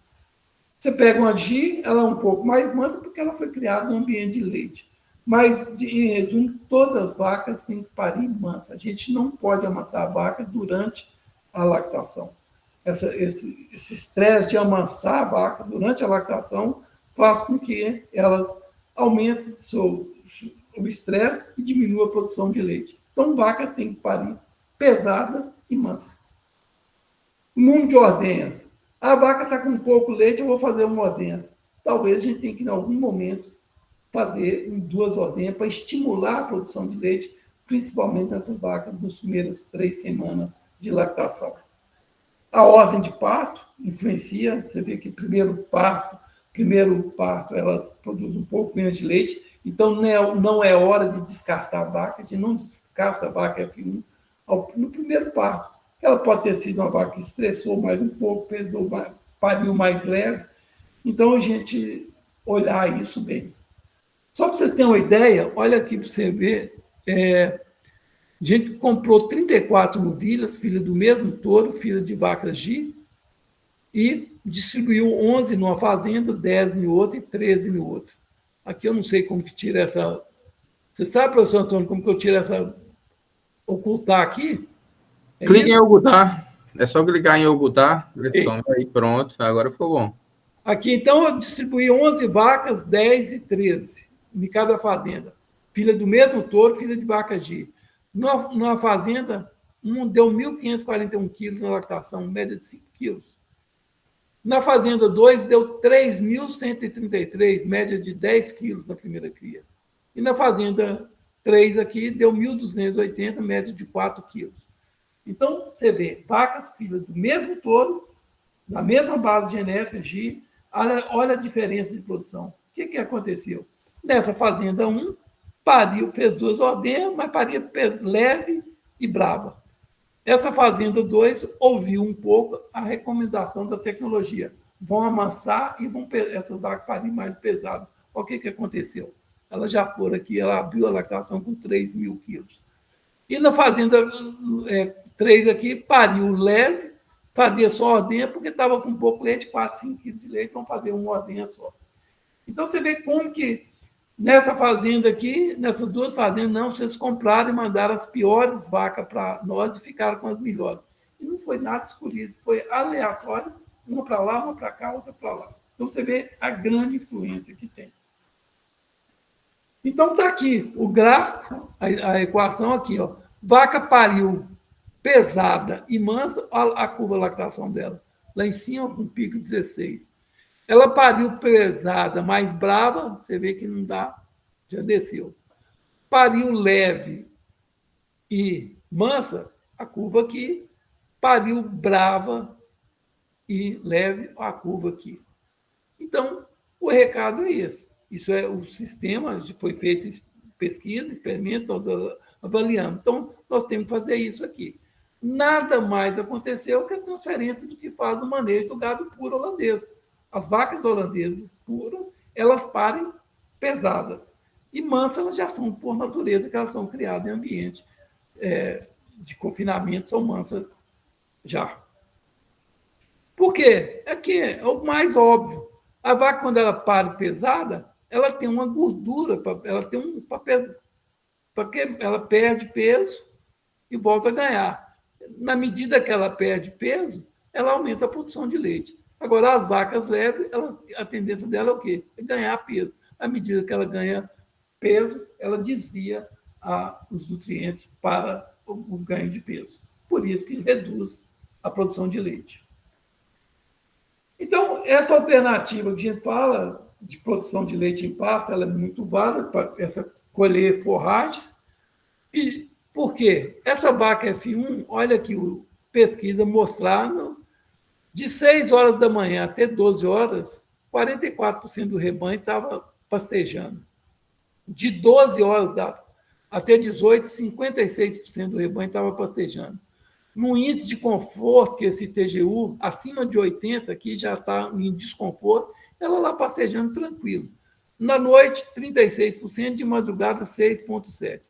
Você pega uma G, ela é um pouco mais mansa porque ela foi criada no ambiente de leite. Mas, em resumo, todas as vacas têm que parir mansa. A gente não pode amansar a vaca durante a lactação. Esse estresse de amansar a vaca durante a lactação faz com que elas aumentem o estresse e diminua a produção de leite. Então, vaca tem que parir pesada e mansa. Número de ordenhas. A vaca está com pouco leite, eu vou fazer uma ordenha. Talvez a gente tenha que, em algum momento, fazer 2 ordenhas para estimular a produção de leite, principalmente nessas vacas nas primeiras 3 semanas de lactação. A ordem de parto influencia. Você vê que primeiro parto elas produzem um pouco menos de leite, então não é hora de descartar a vaca, a gente não descarta a vaca F1 no primeiro parto. Ela pode ter sido uma vaca que estressou mais um pouco, pariu mais leve, então a gente olhar isso bem. Só para você ter uma ideia, olha aqui para você ver, a gente comprou 34 novilhas, filha do mesmo touro, filha de vaca G, e distribuiu 11 numa fazenda, 10 em outra e 13 em outra. Aqui eu não sei como que tira essa... Você sabe, professor Antônio, como que eu tiro essa... Ocultar aqui? Clique em ocultar. É só clicar em ocultar. Aí, pronto. Agora ficou bom. Aqui, então, eu distribuí 11 vacas, 10 e 13 em cada fazenda. Filha do mesmo touro, filha de vaca G. Numa fazenda, deu 1.541 quilos na lactação, média de 5 quilos. Na fazenda 2, deu 3.133, média de 10 quilos na primeira cria. E na fazenda 3 aqui, deu 1.280, média de 4 quilos. Então, você vê, vacas, filhas do mesmo touro, na mesma base genética, G, olha a diferença de produção. O que aconteceu? Nessa fazenda 1, pariu, fez 2 ordenhas, mas paria leve e brava. Essa fazenda 2 ouviu um pouco a recomendação da tecnologia. Vão amansar e vão essas vacas parir mais pesadas. O que aconteceu? Elas já foram aqui, ela abriu a lactação com 3.000 quilos. E na fazenda 3 aqui, pariu leve, fazia só ordenha, porque estava com pouco leite, 4, 5 quilos de leite, vão fazer uma ordenha só. Então, você vê como que nessa fazenda aqui, nessas 2 fazendas, não, vocês compraram e mandaram as piores vacas para nós e ficaram com as melhores. E não foi nada escolhido, foi aleatório, uma para lá, uma para cá, outra para lá. Então, você vê a grande influência que tem. Então, está aqui o gráfico, a equação aqui, ó. Vaca pariu pesada e mansa, a curva de lactação dela. Lá em cima, com pico 16. Ela pariu pesada, mais brava, você vê que não dá, já desceu. Pariu leve e mansa, a curva aqui. Pariu brava e leve, a curva aqui. Então, o recado é esse. Isso é o sistema, foi feito pesquisa, experimento, nós avaliamos. Então, nós temos que fazer isso aqui. Nada mais aconteceu que a transferência do que faz o manejo do gado puro holandês. As vacas holandesas puras, elas parem pesadas. E mansas, elas já são, por natureza, que elas são criadas em ambiente de confinamento, são mansas já. Por quê? É que é o mais óbvio. A vaca, quando ela para pesada, ela tem uma gordura, ela tem um papel, porque ela perde peso e volta a ganhar. Na medida que ela perde peso, ela aumenta a produção de leite. Agora, as vacas leves, a tendência dela é o quê? É ganhar peso. À medida que ela ganha peso, ela desvia os nutrientes para o ganho de peso. Por isso que reduz a produção de leite. Então, essa alternativa que a gente fala de produção de leite em pasto, ela é muito válida para essa colher forragens. E por quê? Essa vaca F1, olha aqui, pesquisa mostrando, de 6 horas da manhã até 12 horas, 44% do rebanho estava pastejando. De 12 horas até 18, 56% do rebanho estava pastejando. No índice de conforto, que esse TGU, acima de 80, que já está em desconforto, ela lá pastejando tranquilo. Na noite, 36%, de madrugada, 6,7%.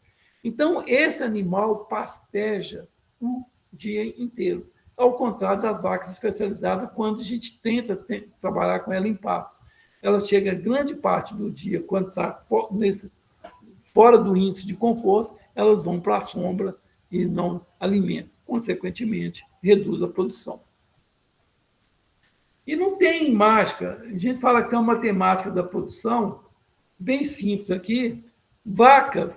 Então, esse animal pasteja o dia inteiro, ao contrário das vacas especializadas, quando a gente tenta trabalhar com ela em pasto. Ela chega grande parte do dia, quando está fora do índice de conforto, elas vão para a sombra e não alimentam. Consequentemente, reduz a produção. E não tem mágica. A gente fala que é uma matemática da produção bem simples aqui. Vaca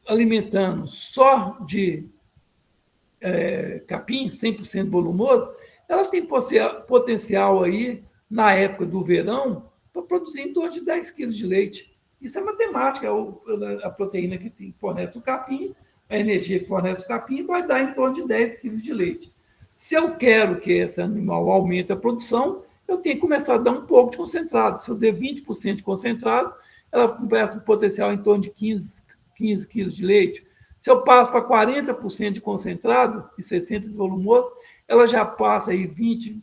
alimentando só de capim, 100% volumoso, ela tem potencial aí, na época do verão, para produzir em torno de 10 quilos de leite. Isso é matemática, a proteína que fornece o capim, a energia que fornece o capim, vai dar em torno de 10 quilos de leite. Se eu quero que esse animal aumente a produção, eu tenho que começar a dar um pouco de concentrado. Se eu der 20% de concentrado, ela começa um potencial em torno de 15 quilos de leite. Se eu passo para 40% de concentrado e 60% de volumoso, ela já passa aí 20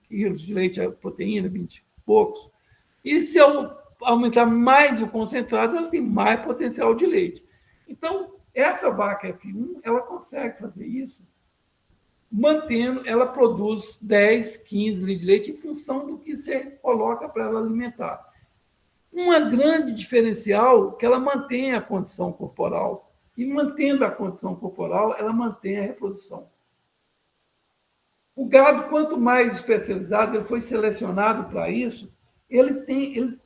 quilos de leite, a proteína, 20 e poucos. E se eu aumentar mais o concentrado, ela tem mais potencial de leite. Então, essa vaca F1, ela consegue fazer isso, mantendo, ela produz 10, 15 litros de leite em função do que você coloca para ela alimentar. Uma grande diferencial que ela mantém a condição corporal. E mantendo a condição corporal, ela mantém a reprodução. O gado, quanto mais especializado, ele foi selecionado para isso, ele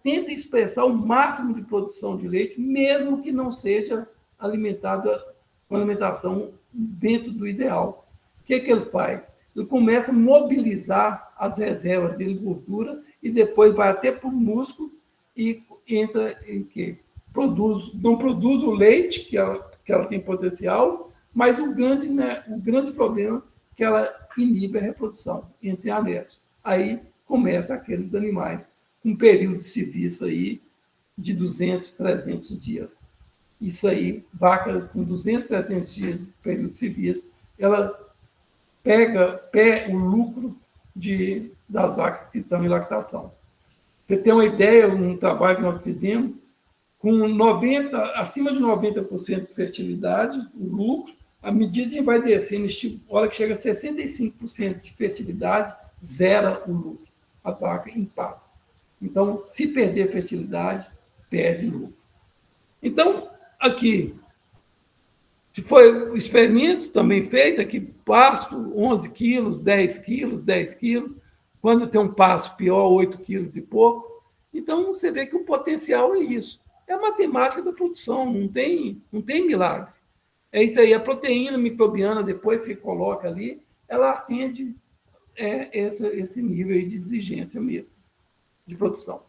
tenta expressar o máximo de produção de leite, mesmo que não seja alimentada com alimentação dentro do ideal. O que ele faz? Ele começa a mobilizar as reservas de gordura e depois vai até para o músculo e entra em que não produz o leite que ela tem potencial, mas o grande problema é que ela inibe a reprodução entre anexos. Aí começa aqueles animais com um período de serviço aí de 200, 300 dias. Isso aí, vaca com 200, 300 dias de período de serviço, ela pega o lucro das vacas que estão em lactação. Você tem uma ideia, um trabalho que nós fizemos, com acima de 90% de fertilidade, o lucro, à medida que vai descendo, a hora que chega a 65% de fertilidade, zera o lucro. A vaca empata. Então, se perder fertilidade, perde lucro. Então, aqui, foi o experimento também feito, aqui, pasto, 11 quilos, 10 quilos, 10 quilos. Quando tem um pasto pior, 8 quilos e pouco. Então, você vê que o potencial é isso. É a matemática da produção, não tem milagre. É isso aí, a proteína microbiana, depois que você coloca ali, ela atende esse nível de exigência mesmo, de produção.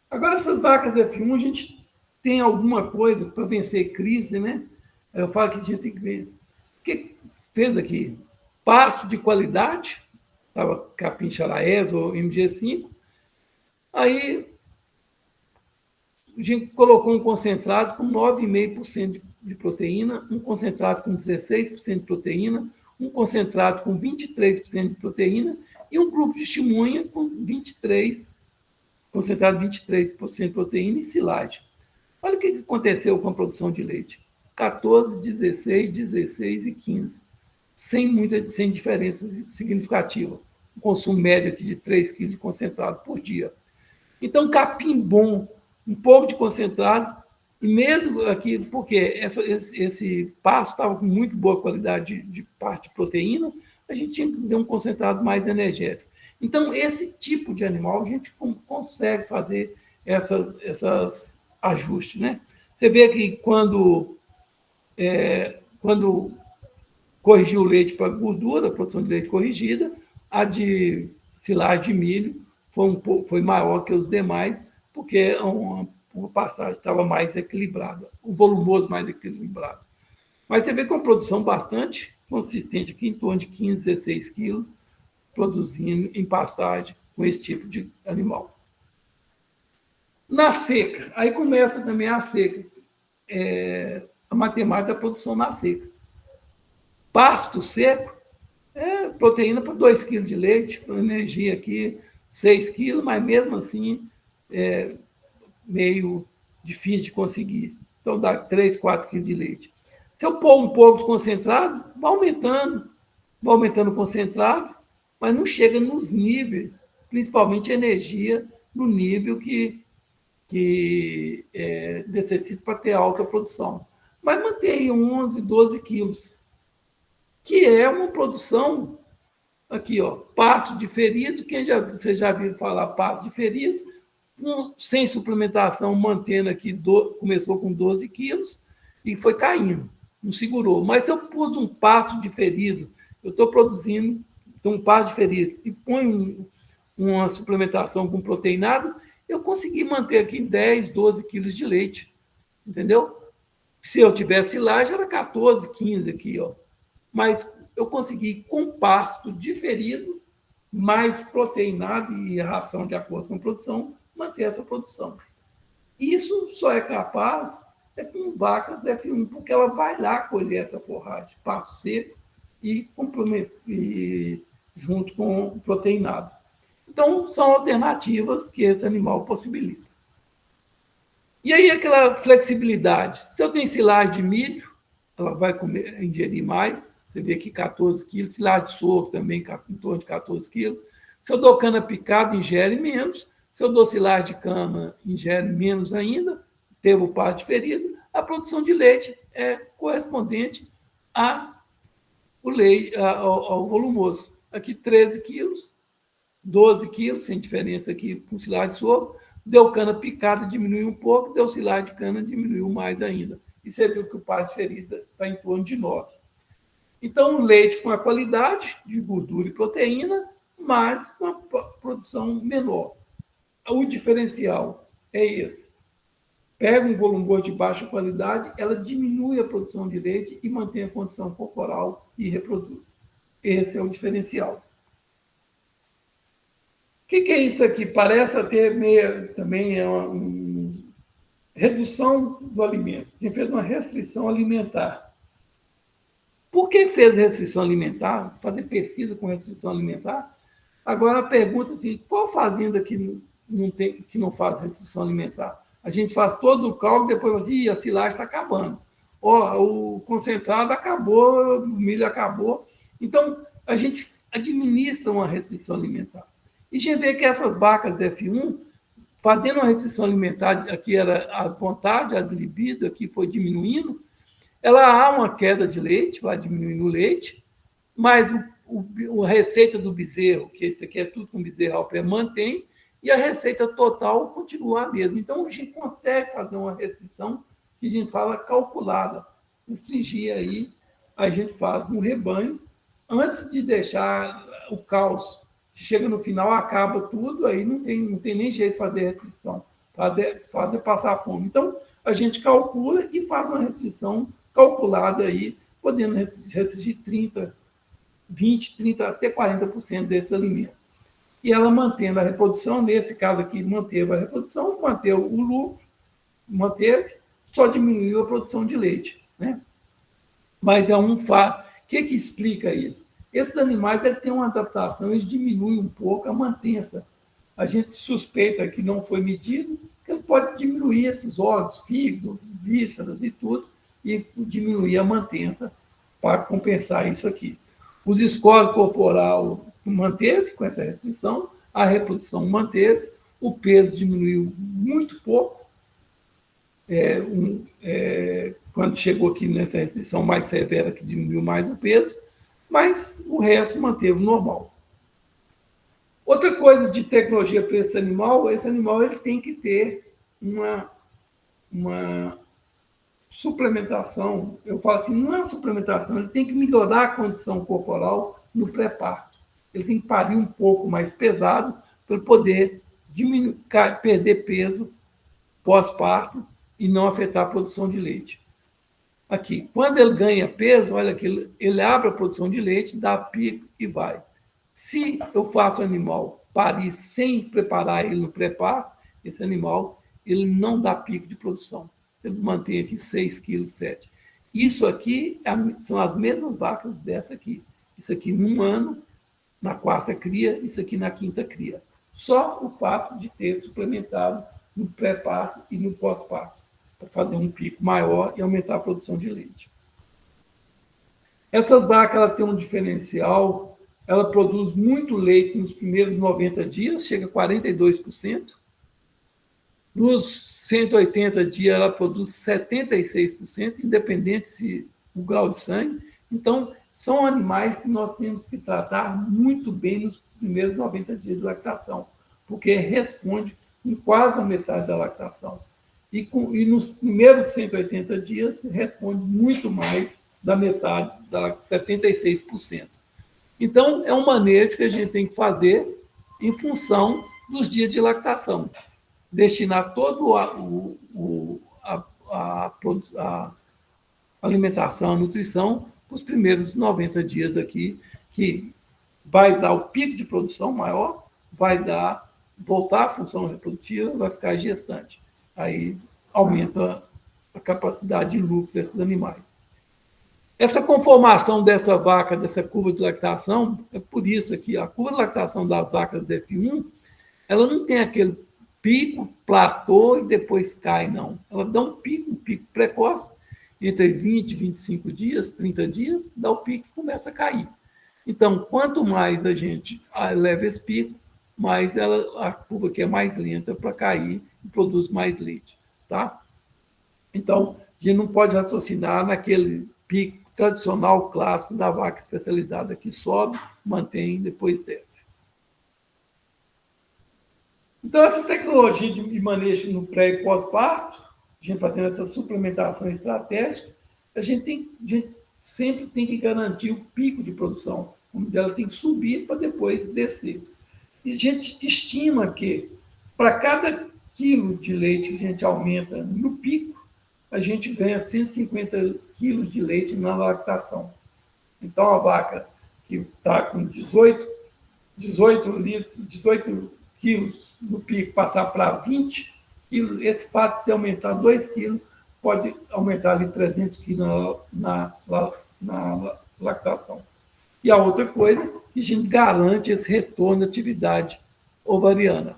Agora, essas vacas F1, a gente tem alguma coisa para vencer crise, né? Eu falo que a gente tem que ver. O que fez aqui? Pasto de qualidade, estava capim Chalaés ou MG5. Aí a gente colocou um concentrado com 9,5% de proteína, um concentrado com 16% de proteína, um concentrado com 23% de proteína e um grupo de testemunha com 23%, concentrado 23% de proteína e silagem. Olha o que aconteceu com a produção de leite. 14, 16, 16 e 15. Sem diferença significativa. O consumo médio aqui de 3 kg de concentrado por dia. Então, capim bom, um pouco de concentrado, e mesmo aqui, porque esse pasto estava com muito boa qualidade de parte de proteína, a gente tinha que ter um concentrado mais energético. Então, esse tipo de animal a gente consegue fazer essas ajustes, né? Você vê que quando corrigiu o leite para gordura, a produção de leite corrigida, a de silagem de milho foi maior que os demais, porque uma pastagem estava mais equilibrada, o volumoso mais equilibrado. Mas você vê com uma produção bastante consistente, aqui em torno de 15, 16 quilos, produzindo em pastagem com esse tipo de animal. Na seca, aí começa também a seca, a matemática da produção na seca. Pasto seco, proteína para 2 quilos de leite, energia aqui 6 quilos, mas mesmo assim meio difícil de conseguir. Então dá 3, 4 quilos de leite. Se eu pôr um pouco de concentrado, vai aumentando o concentrado, mas não chega nos níveis, principalmente energia, no nível que necessita para ter alta produção. Mas mantém 11, 12 quilos, que é uma produção, aqui, ó, pasto diferido, você já viu falar pasto diferido, sem suplementação, mantendo aqui, começou com 12 quilos e foi caindo, não segurou. Mas se eu pus um pasto diferido, eu estou produzindo um pasto diferido e ponho uma suplementação com proteinado, eu consegui manter aqui 10, 12 quilos de leite, entendeu? Se eu tivesse lá, já era 14, 15 aqui, ó. Mas eu consegui, com pasto diferido, mais proteinado e ração de acordo com a produção, manter essa produção. Isso só é capaz com vacas F1, porque ela vai lá colher essa forragem, pasto seco e junto com o proteinado. Então, são alternativas que esse animal possibilita. E aí, aquela flexibilidade. Se eu tenho silagem de milho, ela vai ingerir mais. Você vê aqui 14 quilos. Silagem de sorgo também, em torno de 14 quilos. Se eu dou cana picada, ingere menos. Se eu dou silagem de cana, ingere menos ainda. Teve o pasto diferido. A produção de leite é correspondente ao volumoso. Aqui 13 quilos, 12 quilos, sem diferença aqui com silagem de sorgo. Deu cana picada, diminuiu um pouco, deu silagem de cana, diminuiu mais ainda. E você viu que o pasto diferido está em torno de 9. Então, leite com a qualidade de gordura e proteína, mas com a produção menor. O diferencial é esse. Pega um volumoso de baixa qualidade, ela diminui a produção de leite e mantém a condição corporal e reproduz. Esse é o diferencial. O que é isso aqui? Parece ter também uma redução do alimento. A gente fez uma restrição alimentar. Por que fez restrição alimentar? Fazer pesquisa com restrição alimentar? Agora a pergunta é assim, qual fazenda que não faz restrição alimentar? A gente faz todo o cálculo, depois assim, a silagem está acabando. O concentrado acabou, o milho acabou. Então, a gente administra uma restrição alimentar. E a gente vê que essas vacas F1, fazendo uma restrição alimentar, aqui era a vontade, a libido, aqui foi diminuindo, ela há uma queda de leite, vai diminuindo o leite, mas a receita do bezerro, que esse aqui é tudo com bezerro alfa, mantém, e a receita total continua a mesma. Então, a gente consegue fazer uma restrição que a gente fala calculada. Restringir aí, a gente faz um rebanho, antes de deixar o caos, que chega no final, acaba tudo, aí não tem nem jeito de fazer restrição, fazer passar fome. Então, a gente calcula e faz uma restrição calculada aí, podendo restringir 30, 20, 30, até 40% desse alimento. E ela mantendo a reprodução, nesse caso aqui, manteve a reprodução, manteve o lucro, só diminuiu a produção de leite, né? Mas é um fato. O que explica isso? Esses animais têm uma adaptação, eles diminuem um pouco a mantença. A gente suspeita que não foi medido, que ele pode diminuir esses órgãos, fígado, vísceras e tudo, e diminuir a mantença para compensar isso aqui. Os scores corporal manteve com essa restrição, a reprodução manteve, o peso diminuiu muito pouco, quando chegou aqui nessa restrição mais severa, que diminuiu mais o peso, mas o resto manteve normal. Outra coisa de tecnologia para esse animal ele tem que ter uma suplementação. Eu falo assim, não é uma suplementação, ele tem que melhorar a condição corporal no pré-parto. Ele tem que parir um pouco mais pesado para poder perder peso pós-parto e não afetar a produção de leite. Aqui, quando ele ganha peso, olha que ele abre a produção de leite, dá pico e vai. Se eu faço o animal parir sem preparar ele no pré-parto, esse animal ele não dá pico de produção. Ele mantém aqui 6 quilos, 7. Isso aqui são as mesmas vacas dessa aqui. Isso aqui num ano, na quarta cria, isso aqui na quinta cria. Só o fato de ter suplementado no pré-parto e no pós-parto, para fazer um pico maior e aumentar a produção de leite. Essas vacas ela tem um diferencial, ela produz muito leite nos primeiros 90 dias, chega a 42%. Nos 180 dias, ela produz 76%, independente se o grau de sangue. Então, são animais que nós temos que tratar muito bem nos primeiros 90 dias de lactação, porque responde em quase a metade da lactação. E nos primeiros 180 dias, responde muito mais da metade, 76%. Então, é um manejo que a gente tem que fazer em função dos dias de lactação. Destinar todo a alimentação, a nutrição, para os primeiros 90 dias aqui, que vai dar o pico de produção maior, vai voltar à função reprodutiva, vai ficar gestante. Aí aumenta a capacidade de lucro desses animais. Essa conformação dessa vaca, dessa curva de lactação, é por isso aqui, a curva de lactação das vacas F1, ela não tem aquele pico, platô e depois cai, não. Ela dá um pico precoce, entre 20, 25 dias, 30 dias, dá o pico e começa a cair. Então, quanto mais a gente leva esse pico, mais a curva que é mais lenta para cair e produz mais leite. Tá? Então, a gente não pode raciocinar naquele pico tradicional, clássico da vaca especializada que sobe, mantém, depois desce. Então, essa tecnologia de manejo no pré e pós-parto, a gente fazendo essa suplementação estratégica, a gente sempre tem que garantir o pico de produção. Ela tem que subir para depois descer. E a gente estima que, para cada quilo de leite que a gente aumenta no pico, a gente ganha 150 quilos de leite na lactação. Então, a vaca que está com 18 quilos no pico passar para 20 quilos, esse fato de se aumentar 2 quilos pode aumentar ali 300 quilos na lactação. E a outra coisa, que a gente garante esse retorno à atividade ovariana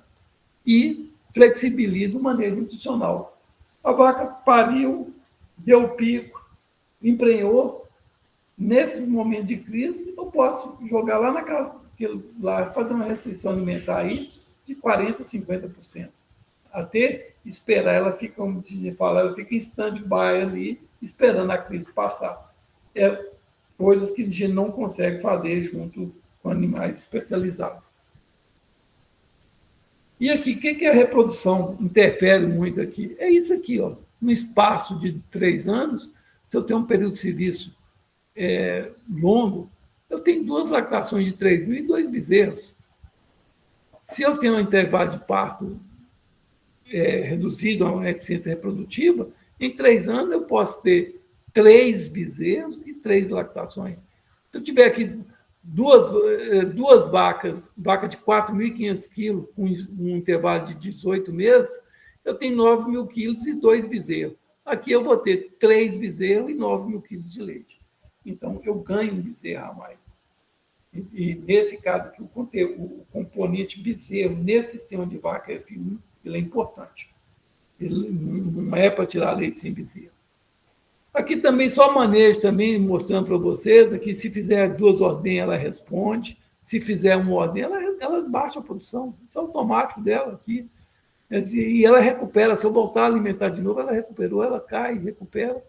e flexibiliza o manejo nutricional. A vaca pariu, deu pico, emprenhou. Nesse momento de crise, eu posso jogar lá fazer uma restrição alimentar aí de 40%, 50%. Até esperar, ela fica em stand-by ali, esperando a crise passar. É coisas que a gente não consegue fazer junto com animais especializados. E aqui, o que a reprodução interfere muito aqui? É isso aqui, ó. No espaço de 3 anos, se eu tenho um período de serviço longo, eu tenho 2 lactações de 3 mil e 2 bezerros. Se eu tenho um intervalo de parto reduzido a uma eficiência reprodutiva, em 3 anos eu posso ter 3 bezerros e 3 lactações. Se eu tiver aqui duas vacas, vaca de 4.500 quilos, com um intervalo de 18 meses, eu tenho 9.000 quilos e 2 bezerros. Aqui eu vou ter 3 bezerros e 9.000 quilos de leite. Então, eu ganho um bezerro a mais. E nesse caso aqui, o componente bezerro nesse sistema de vaca F1, ele é importante. Ele não é para tirar leite sem bezerro. Aqui também, só manejo também, mostrando para vocês, aqui se fizer 2 ordenhas, ela responde. Se fizer 1 ordenha, ela baixa a produção. Isso é automático dela aqui. E ela recupera. Se eu voltar a alimentar de novo, ela recuperou, ela cai, recupera.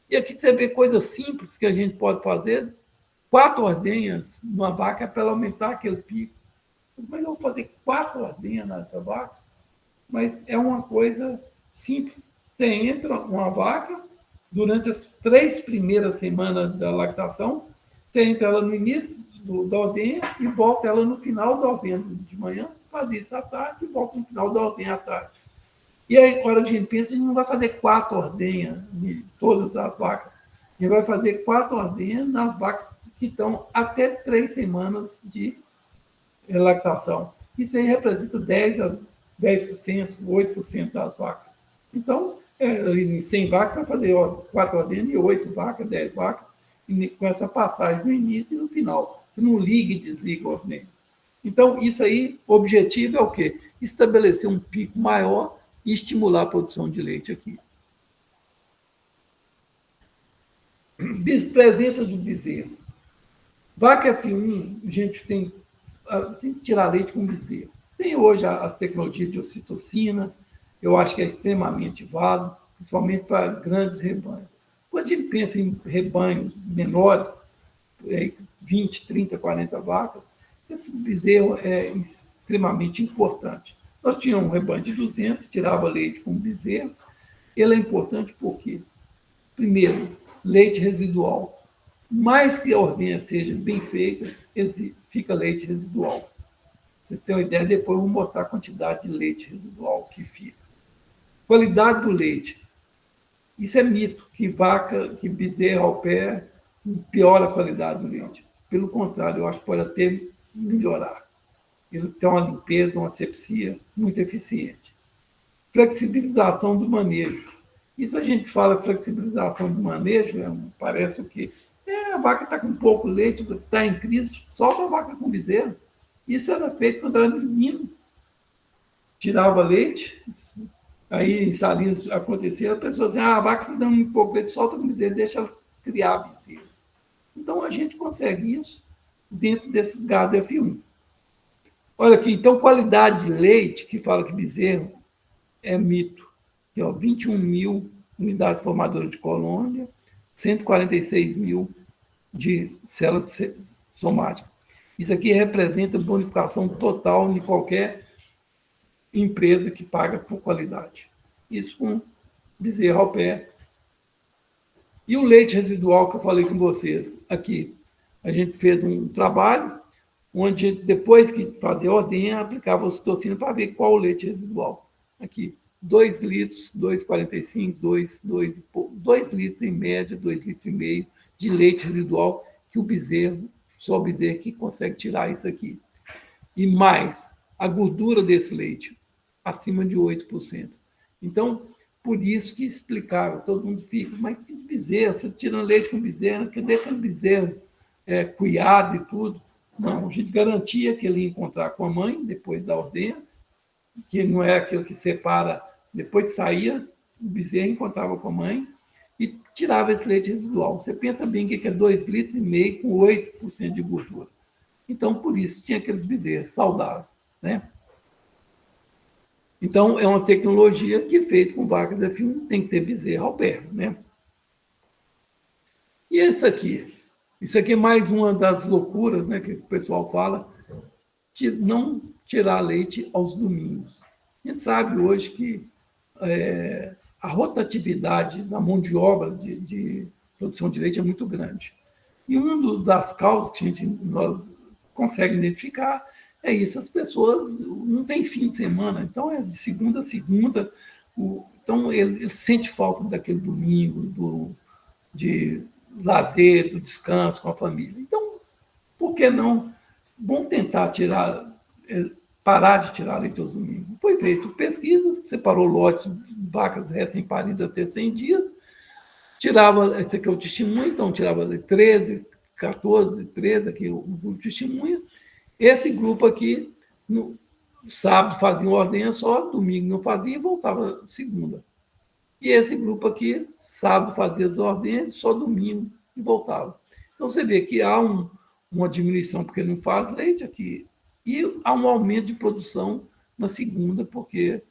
E aqui você vê coisas simples que a gente pode fazer. 4 ordenhas numa vaca é para ela aumentar aquele pico. Mas eu vou fazer 4 ordenhas nessa vaca? Mas é uma coisa simples. Você entra uma vaca, durante as 3 primeiras semanas da lactação, você entra ela no início da ordenha e volta ela no final da ordenha de manhã, faz isso à tarde e volta no final da ordenha à tarde. E aí, agora a gente pensa, a gente não vai fazer 4 ordenhas de todas as vacas. A gente vai fazer 4 ordenhas nas vacas que estão até 3 semanas de lactação. Isso aí representa 10%, 8% das vacas. Então, em 100 vacas, vai fazer 4 ordenhas e 8 vacas, 10 vacas, com essa passagem no início e no final. Você não liga e desliga a ordenha. Então, isso aí, o objetivo é o quê? Estabelecer um pico maior e estimular a produção de leite aqui. Presença do bezerro. Vaca F1, a gente tem que tirar leite com bezerro. Tem hoje as tecnologias de ocitocina, eu acho que é extremamente válido, principalmente para grandes rebanhos. Quando a gente pensa em rebanhos menores, 20, 30, 40 vacas, esse bezerro é extremamente importante. Nós tínhamos um rebanho de 200, tirava leite com bezerro. Ele é importante porque, primeiro, leite residual. Mais que a ordenha seja bem feita, fica leite residual. Você tem uma ideia, depois eu vou mostrar a quantidade de leite residual que fica. Qualidade do leite. Isso é mito, que bezerro ao pé piora a qualidade do leite. Pelo contrário, eu acho que pode até melhorar. Ele tem uma limpeza, uma asepsia muito eficiente. Flexibilização do manejo. Isso a gente fala flexibilização do manejo, parece o quê? A vaca está com pouco leite, está em crise, solta a vaca com bezerro. Isso era feito quando era menino. Tirava leite, aí em Salinas acontecia, a pessoa dizia, a vaca está dando um pouco de leite, solta com bezerro, deixa ela criar bezerro. Então a gente consegue isso dentro desse gado F1. Olha aqui, então qualidade de leite, que fala que bezerro é mito. Aqui, 21 mil unidades formadoras de colônia, 146 mil de células somáticas. Isso aqui representa bonificação total de qualquer empresa que paga por qualidade. Isso com bezerro ao pé. E o leite residual que eu falei com vocês aqui, a gente fez um trabalho onde, depois que fazia a ordenha, aplicava ocitocina para ver qual o leite residual. Aqui, 2 litros, 2,45, 2 litros em média, 2,5 litros de leite residual, que o bezerro, só o bezerro que consegue tirar isso aqui. E mais, a gordura desse leite, acima de 8%. Então, por isso que explicava, todo mundo fica, mas que bezerro, você tirando leite com bezerro, cadê aquele bezerro cuiado e tudo? Não, a gente garantia que ele ia encontrar com a mãe, depois da ordenha, que não é aquilo que separa, depois saía, o bezerro encontrava com a mãe e tirava esse leite residual. Você pensa bem que é 2,5 litros com 8% de gordura. Então, por isso, tinha aqueles bezerros saudáveis, né? Então, é uma tecnologia que é feita com vacas F1, tem que ter bezerro ao pé, né? E esse aqui? Isso aqui é mais uma das loucuras, né, que o pessoal fala, de não tirar leite aos domingos. A gente sabe hoje que a rotatividade da mão de obra de produção de leite é muito grande. E uma das causas que nós consegue identificar é isso, as pessoas não têm fim de semana, então é de segunda a segunda, então ele sente falta daquele domingo, de lazer, do descanso com a família. Então, por que não? Vamos tentar parar de tirar leite aos domingos. Foi feita pesquisa, separou lotes de vacas recém-paridas até 100 dias, tirava, esse aqui é o testemunho, então tirava 13, 14, 13, aqui o testemunho. Esse grupo aqui, no sábado fazia uma ordenha só, domingo não fazia e voltava segunda. E esse grupo aqui, sábado fazia as ordenhas, só domingo e voltava. Então você vê que há uma diminuição porque não faz leite aqui, e há um aumento de produção na segunda, porque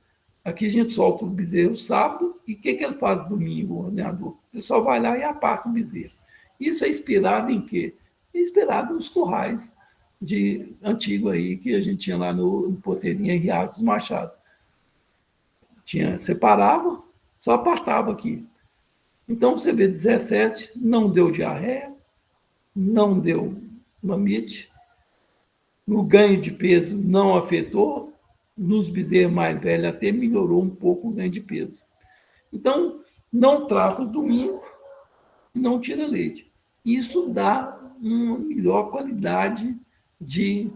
aqui a gente solta o bezerro sábado, e o que ele faz domingo, o ordenador? Ele só vai lá e aparta o bezerro. Isso é inspirado em quê? É inspirado nos currais antigo aí, que a gente tinha lá no Porteirinha, em Riacho dos Machados. Separava, só apartava aqui. Então, você vê 17, não deu diarreia, não deu mamite, no ganho de peso não afetou, nos bezerros mais velhos até melhorou um pouco o ganho de peso. Então, não trata o domingo, não tira leite. Isso dá uma melhor qualidade de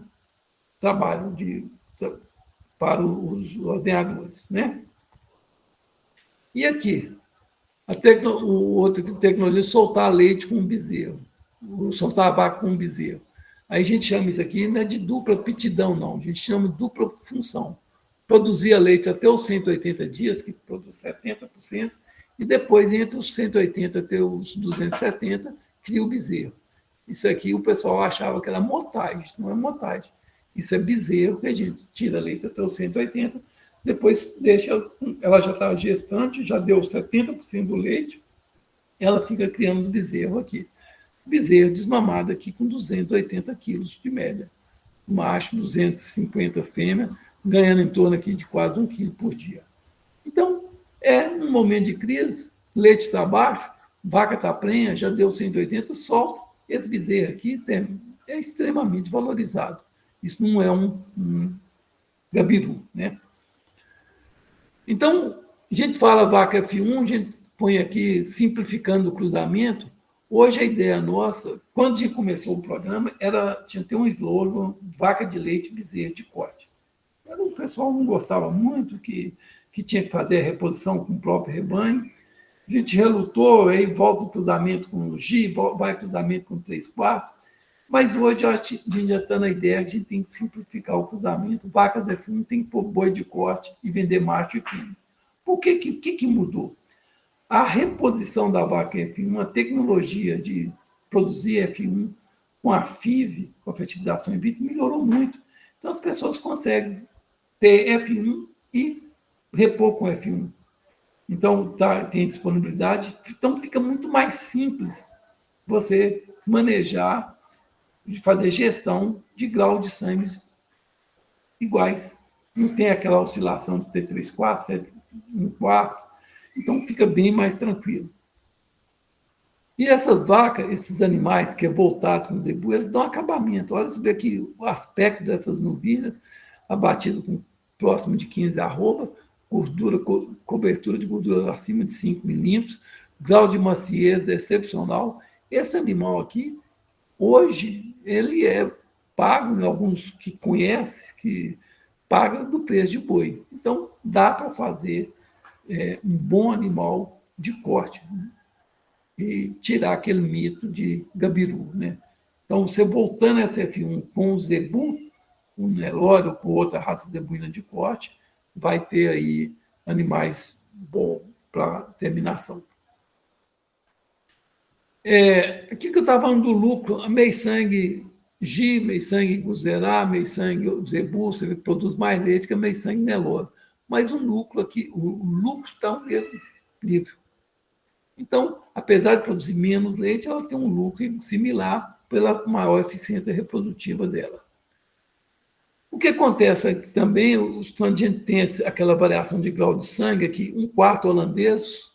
trabalho para os ordenadores, né? E aqui, o outro tecnologia é soltar leite com um bezerro, soltar a vaca com um bezerro. Aí a gente chama isso aqui, não é de dupla aptidão, não, a gente chama de dupla função. Produzia leite até os 180 dias, que produz 70%, e depois, entre os 180 até os 270, cria o bezerro. Isso aqui o pessoal achava que era motagem, não é motagem. Isso é bezerro, que a gente tira leite até os 180, depois deixa, ela já está gestante, já deu 70% do leite, ela fica criando os bezerros aqui. Bezerro desmamado aqui com 280 quilos de média. Macho, 250 fêmea, ganhando em torno aqui de quase 1 quilo por dia. Então, é um momento de crise, leite está baixo, vaca está prenha, já deu 180, solta. Esse bezerro aqui é extremamente valorizado. Isso não é um gabiru, né? Então, a gente fala vaca F1, a gente põe aqui simplificando o cruzamento. Hoje a ideia nossa, quando a gente começou o programa, tinha ter um slogan, vaca de leite, bezerro de corte. O pessoal não gostava muito, que tinha que fazer a reposição com o próprio rebanho. A gente relutou, aí volta o cruzamento com o G, vai cruzamento com 3/4. Mas hoje a gente já está na ideia que a gente tem que simplificar o cruzamento. Vacas F1 tem que pôr boi de corte e vender macho e fêmea. Por que mudou? A reposição da vaca F1, a tecnologia de produzir F1 com a FIV, com a fertilização in vitro, melhorou muito. Então, as pessoas conseguem ter F1 e repor com F1. Então, tem disponibilidade. Então, fica muito mais simples você manejar, de fazer gestão de grau de sangue iguais. Não tem aquela oscilação de T3/4, T1/4. Então, fica bem mais tranquilo. E essas vacas, esses animais que é voltado com zebu, eles dão acabamento. Olha, você vê aqui o aspecto dessas novilhas, abatido com próximo de 15 arroba, cobertura de gordura acima de 5 milímetros, grau de maciez excepcional. Esse animal aqui, hoje, ele é pago, em alguns que conhecem, que paga do preço de boi. Então, dá para fazer um bom animal de corte, né? E tirar aquele mito de gabiru, né? Então, você voltando essa F1 com o zebu, um Nelore ou com outra raça zebuína de corte, vai ter aí animais bons para terminação. Aqui que eu estava falando do lucro, a Meisangue G, Meisangue Guzerá, Meisangue Zebu, você produz mais leite que a Meisangue Nelore. Mas o lucro aqui, o lucro está no mesmo nível. Então, apesar de produzir menos leite, ela tem um lucro similar pela maior eficiência reprodutiva dela. O que acontece é que também, quando a gente tem aquela variação de grau de sangue, aqui, 1/4 holandês,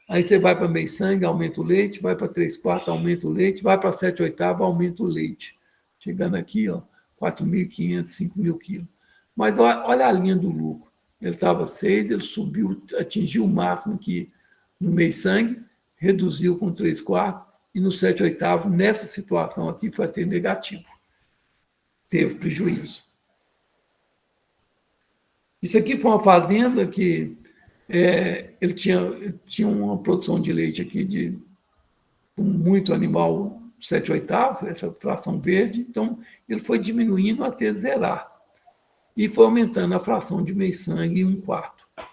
aí você vai para meio sangue, aumenta o leite, vai para 3/4, aumenta o leite, vai para 7/8, aumenta o leite. Chegando aqui, 4.500, 5.000 quilos. Mas olha a linha do lucro. Ele estava 6, ele subiu, atingiu o máximo aqui no meio sangue, reduziu com 3/4, e no 7/8, nessa situação aqui, foi até negativo. Teve prejuízo. Isso aqui foi uma fazenda que ele tinha uma produção de leite aqui com muito animal 7/8, essa fração verde, então ele foi diminuindo até zerar. E foi aumentando a fração de meio sangue em 1/4. O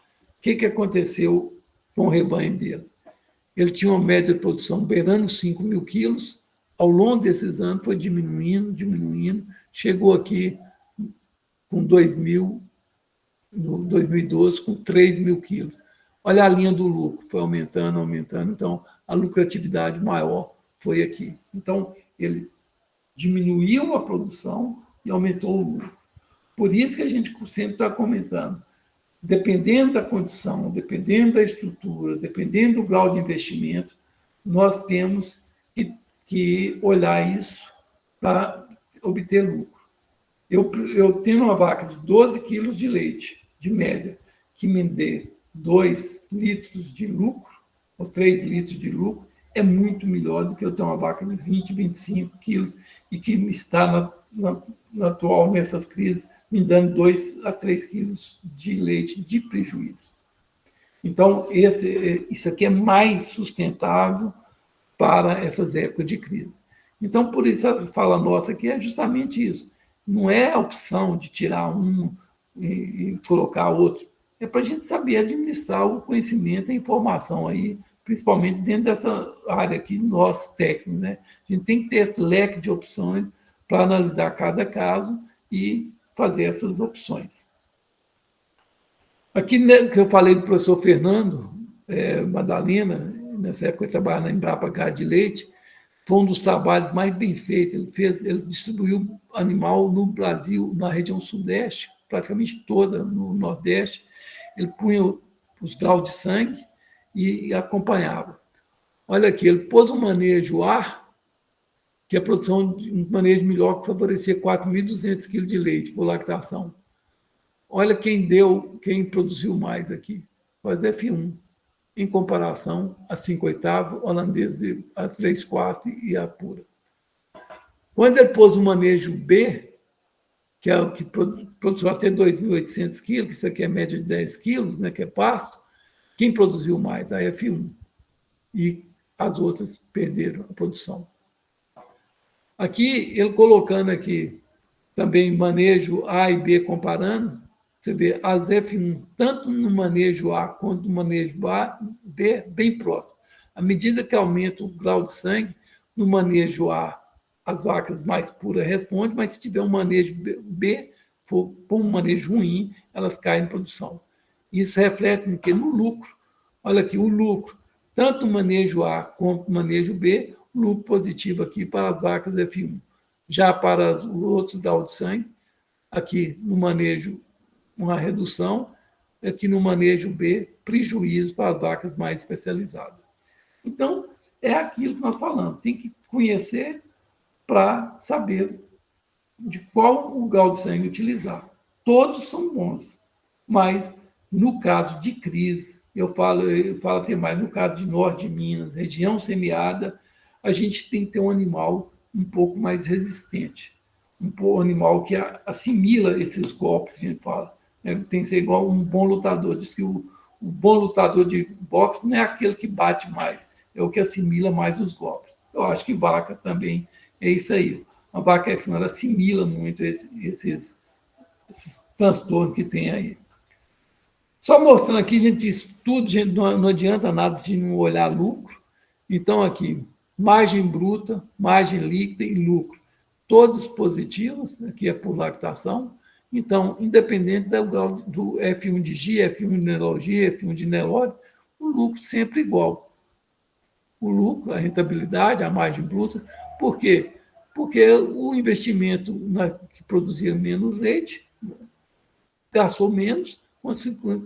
que aconteceu com o rebanho dele? Ele tinha uma média de produção beirando 5.000 quilos, ao longo desses anos foi diminuindo, chegou aqui com 2012, com 3.000 quilos. Olha a linha do lucro, foi aumentando, então a lucratividade maior foi aqui. Então, ele diminuiu a produção e aumentou o lucro. Por isso que a gente sempre está comentando, dependendo da condição, dependendo da estrutura, dependendo do grau de investimento, nós temos que olhar isso para obter lucro. Eu tenho uma vaca de 12 quilos de leite, de média, que me dê 2 litros de lucro, ou 3 litros de lucro, é muito melhor do que eu ter uma vaca de 20, 25 quilos e que está atual, nessas crises, me dando 2 a 3 quilos de leite de prejuízo. Então, isso aqui é mais sustentável para essas épocas de crise. Então, por isso a fala nossa aqui é justamente isso. Não é a opção de tirar um e colocar outro. É para a gente saber administrar o conhecimento, a informação aí, principalmente dentro dessa área aqui, nós técnicos, né? A gente tem que ter esse leque de opções para analisar cada caso e fazer essas opções. Aqui, né, que eu falei do professor Fernando Madalena, nessa época ele trabalhava na Embrapa Gado de Leite, foi um dos trabalhos mais bem feitos. Ele distribuiu animal no Brasil, na região sudeste, praticamente toda, no nordeste. Ele punha os graus de sangue e acompanhava. Olha aqui, ele pôs um manejo A, que a produção de um manejo melhor, que favorecia 4.200 quilos de leite por lactação. Olha quem produziu mais aqui. Faz F1, em comparação a 5/8, holandesa a 3/4 e a pura. Quando ele pôs o manejo B, que é o que produziu até 2.800 quilos, que isso aqui é média de 10 quilos, né, que é pasto, quem produziu mais? A F1. E as outras perderam a produção. Aqui, ele colocando aqui também manejo A e B comparando, você vê as F1, tanto no manejo A quanto no manejo B, bem próximo. À medida que aumenta o grau de sangue, no manejo A, as vacas mais puras respondem, mas se tiver um manejo B, for um manejo ruim, elas caem em produção. Isso reflete no quê? No lucro. Olha aqui, o lucro, tanto no manejo A quanto no manejo B, lucro positivo aqui para as vacas F1. Já para o outro grau de sangue, aqui no manejo, uma redução, aqui no manejo B, prejuízo para as vacas mais especializadas. Então, é aquilo que nós falamos, tem que conhecer para saber de qual o grau de sangue utilizar. Todos são bons, mas no caso de crise, eu falo até mais, no caso de norte de Minas, região semiárida, a gente tem que ter um animal um pouco mais resistente, um animal que assimila esses golpes, que a gente fala. Tem que ser igual um bom lutador. Diz que o bom lutador de boxe não é aquele que bate mais, é o que assimila mais os golpes. Eu acho que vaca também é isso aí. A vaca F1 ela assimila muito esses transtornos que tem aí. Só mostrando aqui, gente, isso tudo, gente, não adianta nada se não olhar lucro. Então, aqui, margem bruta, margem líquida e lucro. Todos positivos, aqui é por lactação. Então, independente do grau do F1 de G, F1 de Nelore, F1 de Nelore, o lucro sempre igual. O lucro, a rentabilidade, a margem bruta. Por quê? Porque o investimento que produzia menos leite gastou menos,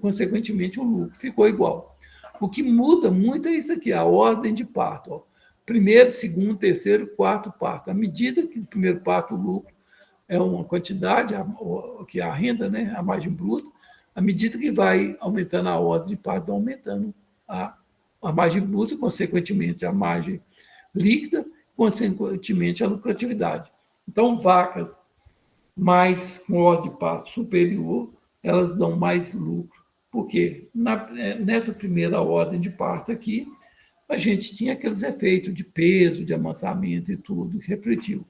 consequentemente o lucro ficou igual. O que muda muito é isso aqui, a ordem de parto. Ó. Primeiro, segundo, terceiro, quarto parto. À medida que o primeiro parto, o lucro é uma quantidade, que é a renda, né, a margem bruta, à medida que vai aumentando a ordem de parto, vai aumentando a margem bruta, consequentemente a margem líquida, consequentemente a lucratividade. Então, vacas mais com ordem de parto superior, elas dão mais lucro. Porque nessa primeira ordem de parto aqui, a gente tinha aqueles efeitos de peso, de amassamento e tudo, que refletiu.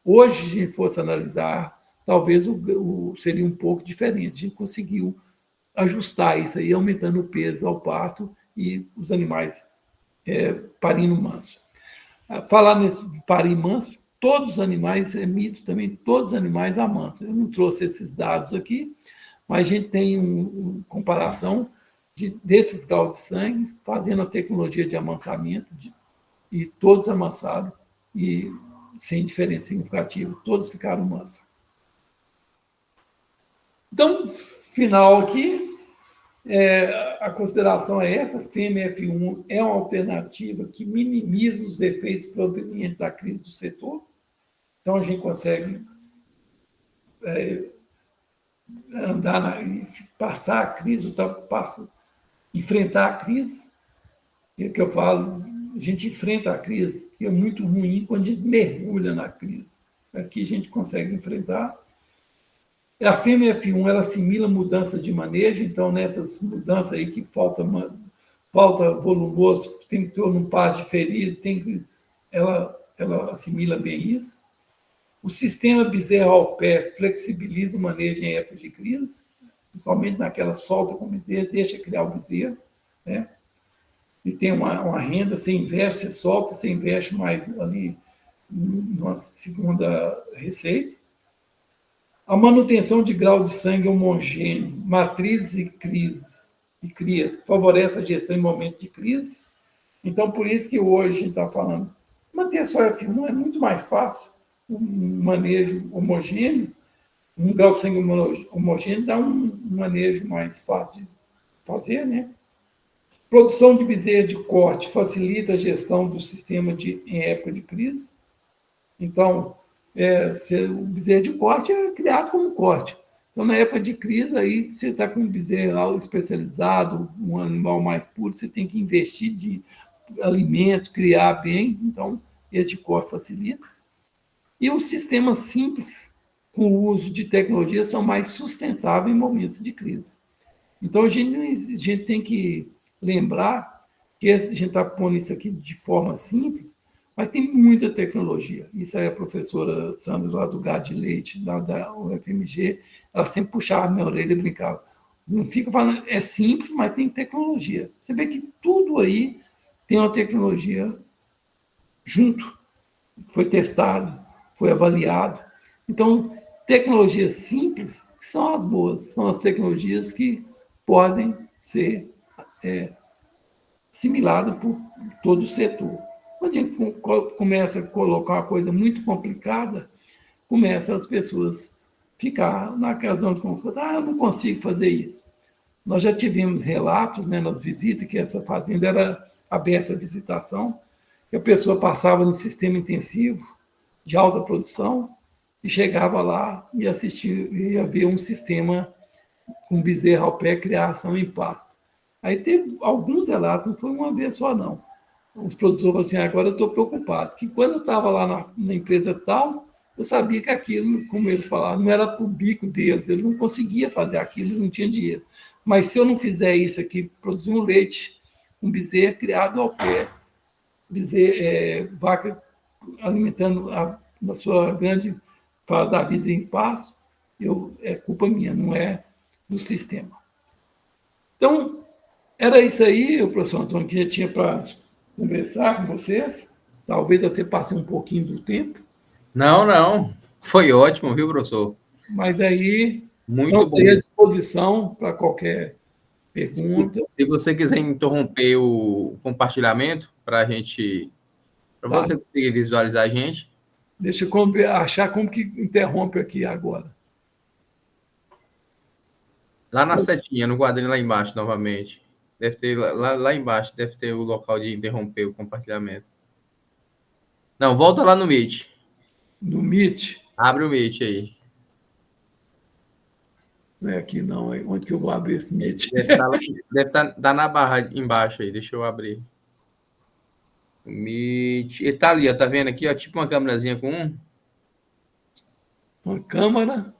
Hoje, se a gente fosse analisar, talvez seria um pouco diferente. A gente conseguiu ajustar isso aí, aumentando o peso ao parto e os animais parindo manso. Falar nesse parir manso, todos os animais, é mito também, todos os animais amansam. Eu não trouxe esses dados aqui, mas a gente tem uma comparação desses graus de sangue, fazendo a tecnologia de amansamento, e todos amansaram, e sem diferença significativa, todos ficaram mansa. Então, final aqui, a consideração é essa: FEM-F1 é uma alternativa que minimiza os efeitos provenientes da crise do setor. Então, a gente consegue passar a crise, enfrentar a crise. É o que eu falo, a gente enfrenta a crise, que é muito ruim quando a gente mergulha na crise. Aqui a gente consegue enfrentar. A FEM-F1 ela assimila mudanças de manejo, então nessas mudanças aí que falta volumoso, tem que ter um passo diferido, ela assimila bem isso. O sistema bezerro ao pé flexibiliza o manejo em época de crise, principalmente naquela solta com o bezerro, deixa criar o bezerro, né? E tem uma renda, você investe, você solta, você investe mais ali numa segunda receita. A manutenção de grau de sangue homogêneo, matrizes e crias, favorece a gestão em momentos de crise. Então, por isso que hoje a gente está falando, manter só F1 é muito mais fácil, um manejo homogêneo, um grau de sangue homogêneo dá um manejo mais fácil de fazer, né? Produção de bezerro de corte facilita a gestão do sistema em época de crise. Então, o bezerro de corte é criado como corte. Então, na época de crise, aí você está com um bezerro especializado, um animal mais puro, você tem que investir de alimento, criar bem. Então, esse de corte facilita. E os sistemas simples, com o uso de tecnologia, são mais sustentáveis em momentos de crise. Então, a gente tem que lembrar que a gente está pondo isso aqui de forma simples, mas tem muita tecnologia. Isso aí a professora Sandra, lá do Gado de Leite, da UFMG, ela sempre puxava a minha orelha e brincava. Não fica falando, é simples, mas tem tecnologia. Você vê que tudo aí tem uma tecnologia junto. Foi testado, foi avaliado. Então, tecnologias simples são as boas, são as tecnologias que podem ser assimiladas por todo o setor. Quando a gente começa a colocar uma coisa muito complicada, começa as pessoas ficar naquela zona de conforto. Eu não consigo fazer isso. Nós já tivemos relatos, né, nas visitas, que essa fazenda era aberta à visitação, que a pessoa passava no sistema intensivo de alta produção e chegava lá e ia ver um sistema com bezerro ao pé, criação em pasto. Aí teve alguns relatos, não foi uma vez só, não. Os produtores falaram assim, agora eu estou preocupado, que quando eu estava lá na empresa tal, eu sabia que aquilo, como eles falaram, não era para o bico deles, eles não conseguiam fazer aquilo, eles não tinham dinheiro. Mas se eu não fizer isso aqui, produzir um leite, um bezerro criado ao pé, vaca alimentando na sua grande fase da vida em pasto, é culpa minha, não é do sistema. Então, era isso aí, o professor Antônio, que já tinha para conversar com vocês. Talvez até passei um pouquinho do tempo. Não. Foi ótimo, viu, professor? Mas aí, Muito estamos bom. aí à disposição para qualquer pergunta. Se você quiser interromper o compartilhamento para você conseguir visualizar a gente. Deixa eu achar como que interrompe aqui agora. Lá na setinha, no quadrinho lá embaixo, novamente. Deve ter lá embaixo, deve ter o local de interromper o compartilhamento. Não, volta lá no Meet. No Meet. Abre o Meet aí. Não é aqui não, é onde que eu vou abrir esse Meet? Deve tá na barra embaixo aí, deixa eu abrir. O Meet. Ele tá ali, ó, tá vendo aqui, ó, tipo uma câmerazinha com Uma câmera.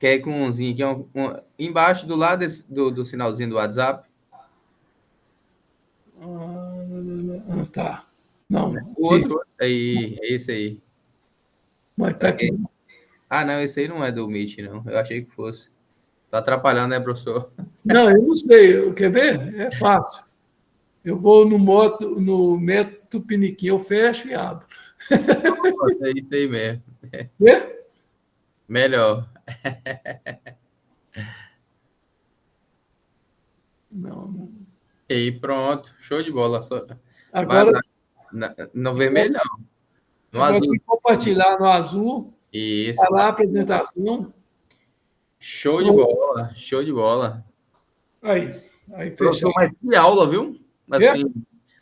que é com umzinho aqui, embaixo do lado do sinalzinho do WhatsApp. Tá. Não. O outro, aí, é esse aí. Mas tá aqui. Não, esse aí não é do Meet, não. Eu achei que fosse. Tá atrapalhando, né, professor? Não, eu não sei. Quer ver? É fácil. Eu vou no método Tupiniquim, eu fecho e abro. É isso aí mesmo. É? Melhor. Não. E aí, pronto. Show de bola. Agora, No vermelhão. No Agora, azul. compartilhar no azul, Isso. está lá a apresentação. Show de bola, show de bola. Aí Professor, fechado. mas que aula, viu? Quê? Assim,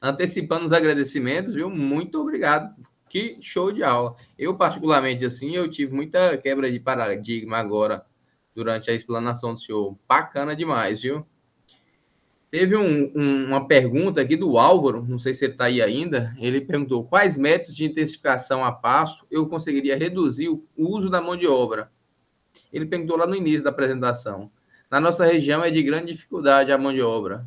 antecipando os agradecimentos, viu? Muito obrigado. Que show de aula. Eu, particularmente, assim, eu tive muita quebra de paradigma agora, durante a explanação do senhor. Bacana demais, viu? Teve uma pergunta aqui do Álvaro, não sei se ele está aí ainda. Ele perguntou: quais métodos de intensificação a passo eu conseguiria reduzir o uso da mão de obra? Ele perguntou lá no início da apresentação. Na nossa região é de grande dificuldade a mão de obra.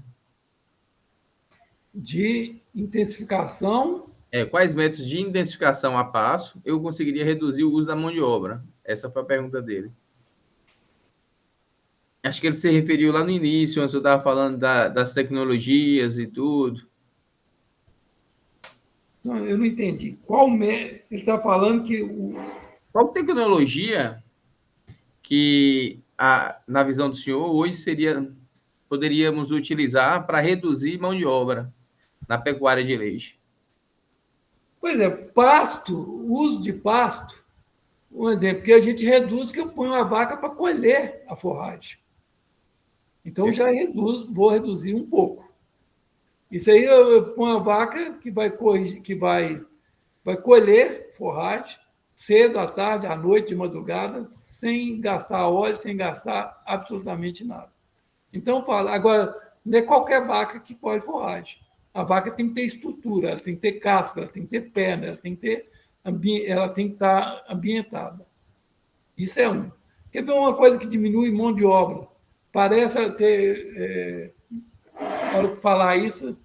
De intensificação. Quais métodos de intensificação a passo eu conseguiria reduzir o uso da mão de obra? Essa foi a pergunta dele. Acho que ele se referiu lá no início, onde eu estava falando das tecnologias e tudo. Não, eu não entendi. Ele está falando que Qual tecnologia que, na visão do senhor, hoje poderíamos utilizar para reduzir mão de obra na pecuária de leite? Pois é, pasto, uso de pasto, um exemplo, que a gente reduz que eu ponho a vaca para colher a forragem. Então já vou reduzir um pouco. Isso aí eu ponho a vaca que vai colher forragem cedo, à tarde, à noite, de madrugada, sem gastar óleo, sem gastar absolutamente nada. Então, agora, não é qualquer vaca que colhe forragem. A vaca tem que ter estrutura, ela tem que ter casco, ela tem que ter perna, ela tem que estar ambientada. Isso é um. Quer ver uma coisa que diminui mão de obra? Parece ter, na hora de falar isso,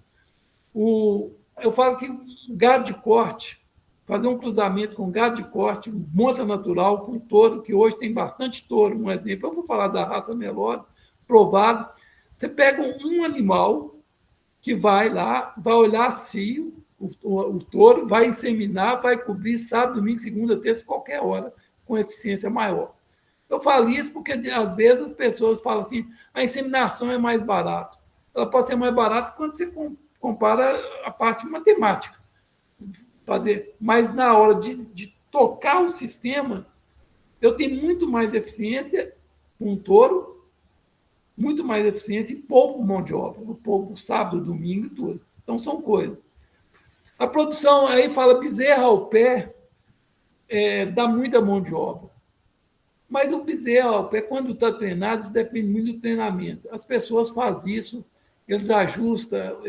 eu falo que gado de corte, fazer um cruzamento com gado de corte, monta natural, com touro, que hoje tem bastante touro, um exemplo. Eu vou falar da raça Nelore, provado. Você pega um animal que vai lá, vai olhar cio, o touro, vai inseminar, vai cobrir sábado, domingo, segunda, terça, qualquer hora, com eficiência maior. Eu falo isso porque, às vezes, as pessoas falam assim, a inseminação é mais barata. Ela pode ser mais barata quando você compara a parte matemática. Mas, na hora de tocar o sistema, eu tenho muito mais eficiência com um touro, muito mais eficiência e pouco mão de obra. Pouco sábado, domingo e tudo. Então, são coisas. A produção, aí fala bezerra ao pé, dá muita mão de obra. Mas o bezerro ao pé, quando está treinado, isso depende muito do treinamento. As pessoas fazem isso, eles ajustam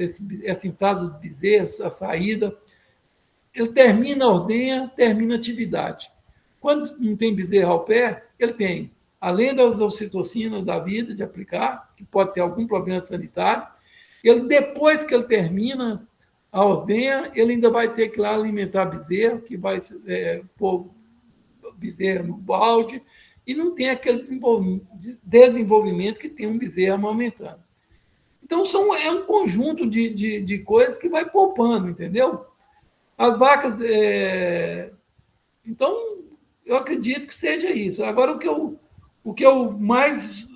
essa entrada do bezerro, a saída. Ele termina a ordenha, termina a atividade. Quando não tem bezerro ao pé, ele tem, além das ocitocinas da vida, de aplicar, que pode ter algum problema sanitário, depois que ele termina a ordenha, ele ainda vai ter que ir lá alimentar bezerro, que vai pôr bezerro no balde, e não tem aquele desenvolvimento que tem um bezerro amamentando. Então, é um conjunto de coisas que vai poupando, entendeu? As vacas. Então, eu acredito que seja isso. Agora, o que eu mais.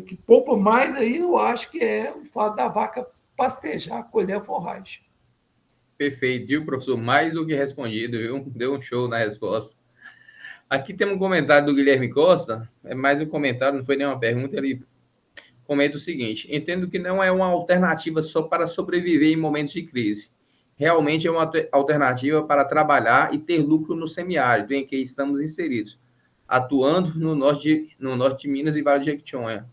Que poupa mais aí, eu acho que é o fato da vaca pastejar, colher a forragem. Perfeito, viu, professor? Mais do que respondido, viu? Deu um show na resposta. Aqui tem um comentário do Guilherme Costa, é mais um comentário, não foi nenhuma pergunta, ele comenta o seguinte: entendo que não é uma alternativa só para sobreviver em momentos de crise. Realmente é uma alternativa para trabalhar e ter lucro no semiárido em que estamos inseridos, atuando no norte de Minas e Vale de Jequitinhonha.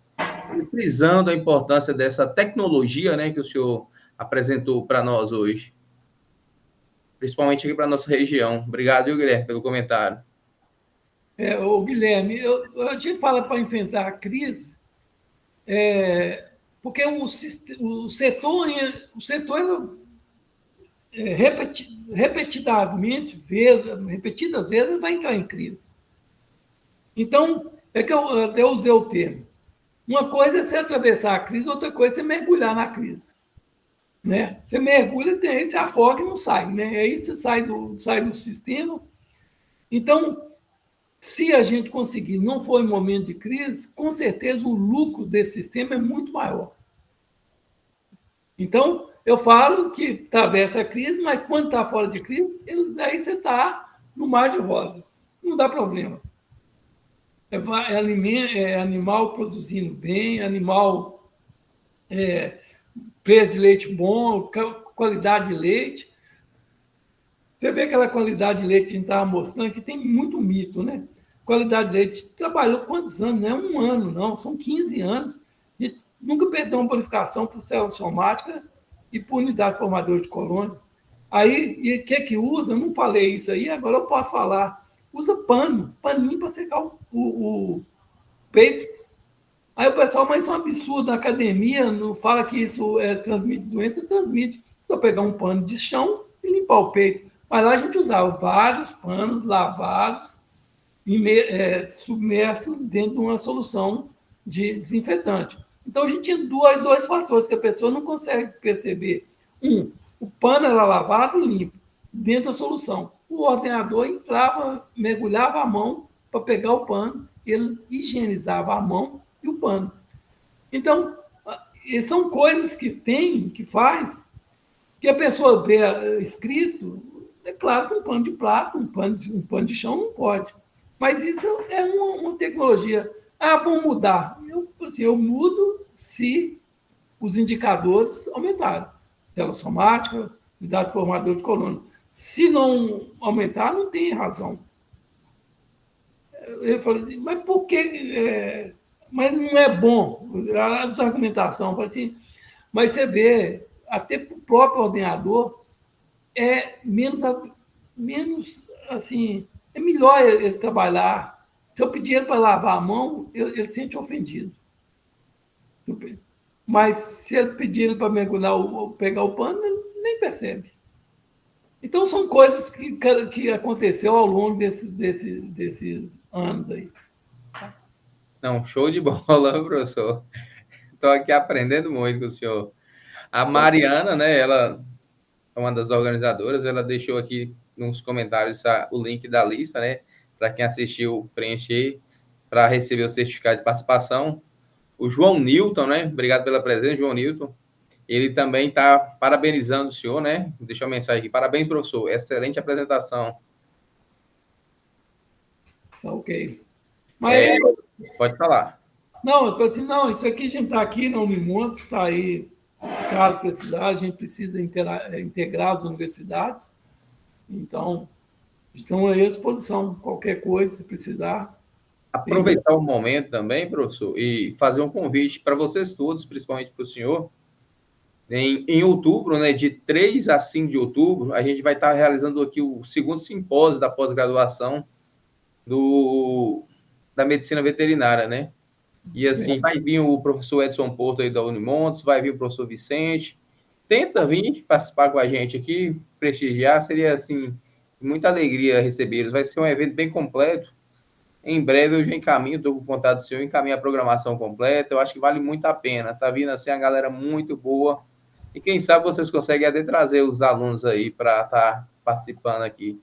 E frisando a importância dessa tecnologia, né, que o senhor apresentou para nós hoje, principalmente aqui para a nossa região. Obrigado, viu, Guilherme, pelo comentário. Guilherme, a gente fala para enfrentar a crise, porque o setor repetidas vezes, vai entrar em crise. Então, é que eu até usei o termo. Uma coisa é você atravessar a crise, outra coisa é você mergulhar na crise. Né? Você mergulha, aí você afoga e não sai. Né? Aí você sai do sistema. Então, se a gente conseguir, não for em momento de crise, com certeza o lucro desse sistema é muito maior. Então, eu falo que atravessa a crise, mas quando está fora de crise, aí você está no mar de rosa. Não dá problema. É animal produzindo bem, animal preço de leite bom, qualidade de leite. Você vê aquela qualidade de leite que a gente estava mostrando, que tem muito mito, né? Qualidade de leite, trabalhou quantos anos? Não é um ano, não, são 15 anos. E nunca perdeu uma bonificação por célula somática e por unidade formadora de colônia. Aí, e o que usa? Eu não falei isso aí, agora eu posso falar. Usa paninho para secar o peito. Aí o pessoal, mas isso é um absurdo, na academia não fala que isso transmite doença, transmite. Só pegar um pano de chão e limpar o peito. Mas lá a gente usava vários panos lavados, submersos dentro de uma solução de desinfetante. Então a gente tinha dois fatores que a pessoa não consegue perceber. O pano era lavado e limpo, dentro da solução. O ordenador entrava, mergulhava a mão para pegar o pano, ele higienizava a mão e o pano. Então, são coisas que faz, que a pessoa vê escrito, é claro que um pano de prato, um pano de chão não pode. Mas isso é uma tecnologia. Vou mudar. Eu mudo se os indicadores aumentarem. Célula somática, unidade formadora de colônia. Se não aumentar, não tem razão. Eu falei assim, mas por que... mas não é bom. A argumentação, eu falei assim, mas você vê, até para o próprio ordenador, é menos assim, é melhor ele trabalhar. Se eu pedir ele para lavar a mão, ele se sente ofendido. Mas se ele pedir ele para mergulhar ou pegar o pano, ele nem percebe. Então, são coisas que aconteceu ao longo desses anos aí. Não, show de bola, professor. Estou aqui aprendendo muito com o senhor. A Mariana, né, ela é uma das organizadoras, ela deixou aqui nos comentários o link da lista, né, para quem assistiu preencher, para receber o certificado de participação. O João Newton, né, obrigado pela presença, João Newton. Ele também está parabenizando o senhor, né? Deixa uma mensagem aqui. Parabéns, professor. Excelente apresentação. Ok. Mas pode falar. Não, eu estou dizendo, não, isso aqui a gente está aqui na Unimontes, está aí, caso precisar, a gente precisa integrar as universidades. Então, estão aí à disposição, qualquer coisa, se precisar. Aproveitar o momento também, professor, e fazer um convite para vocês todos, principalmente para o senhor. Em outubro, né, de 3 a 5 de outubro, a gente vai estar realizando aqui o segundo simpósio da pós-graduação da medicina veterinária, né? E assim, vai vir o professor Edson Porto aí da Unimontes, vai vir o professor Vicente. Tenta vir participar com a gente aqui, prestigiar, seria assim, muita alegria recebê-los. Vai ser um evento bem completo. Em breve eu já encaminho, estou com contato do senhor, encaminho a programação completa. Eu acho que vale muito a pena. Tá vindo assim a galera muito boa. E quem sabe vocês conseguem até trazer os alunos aí para estar participando aqui.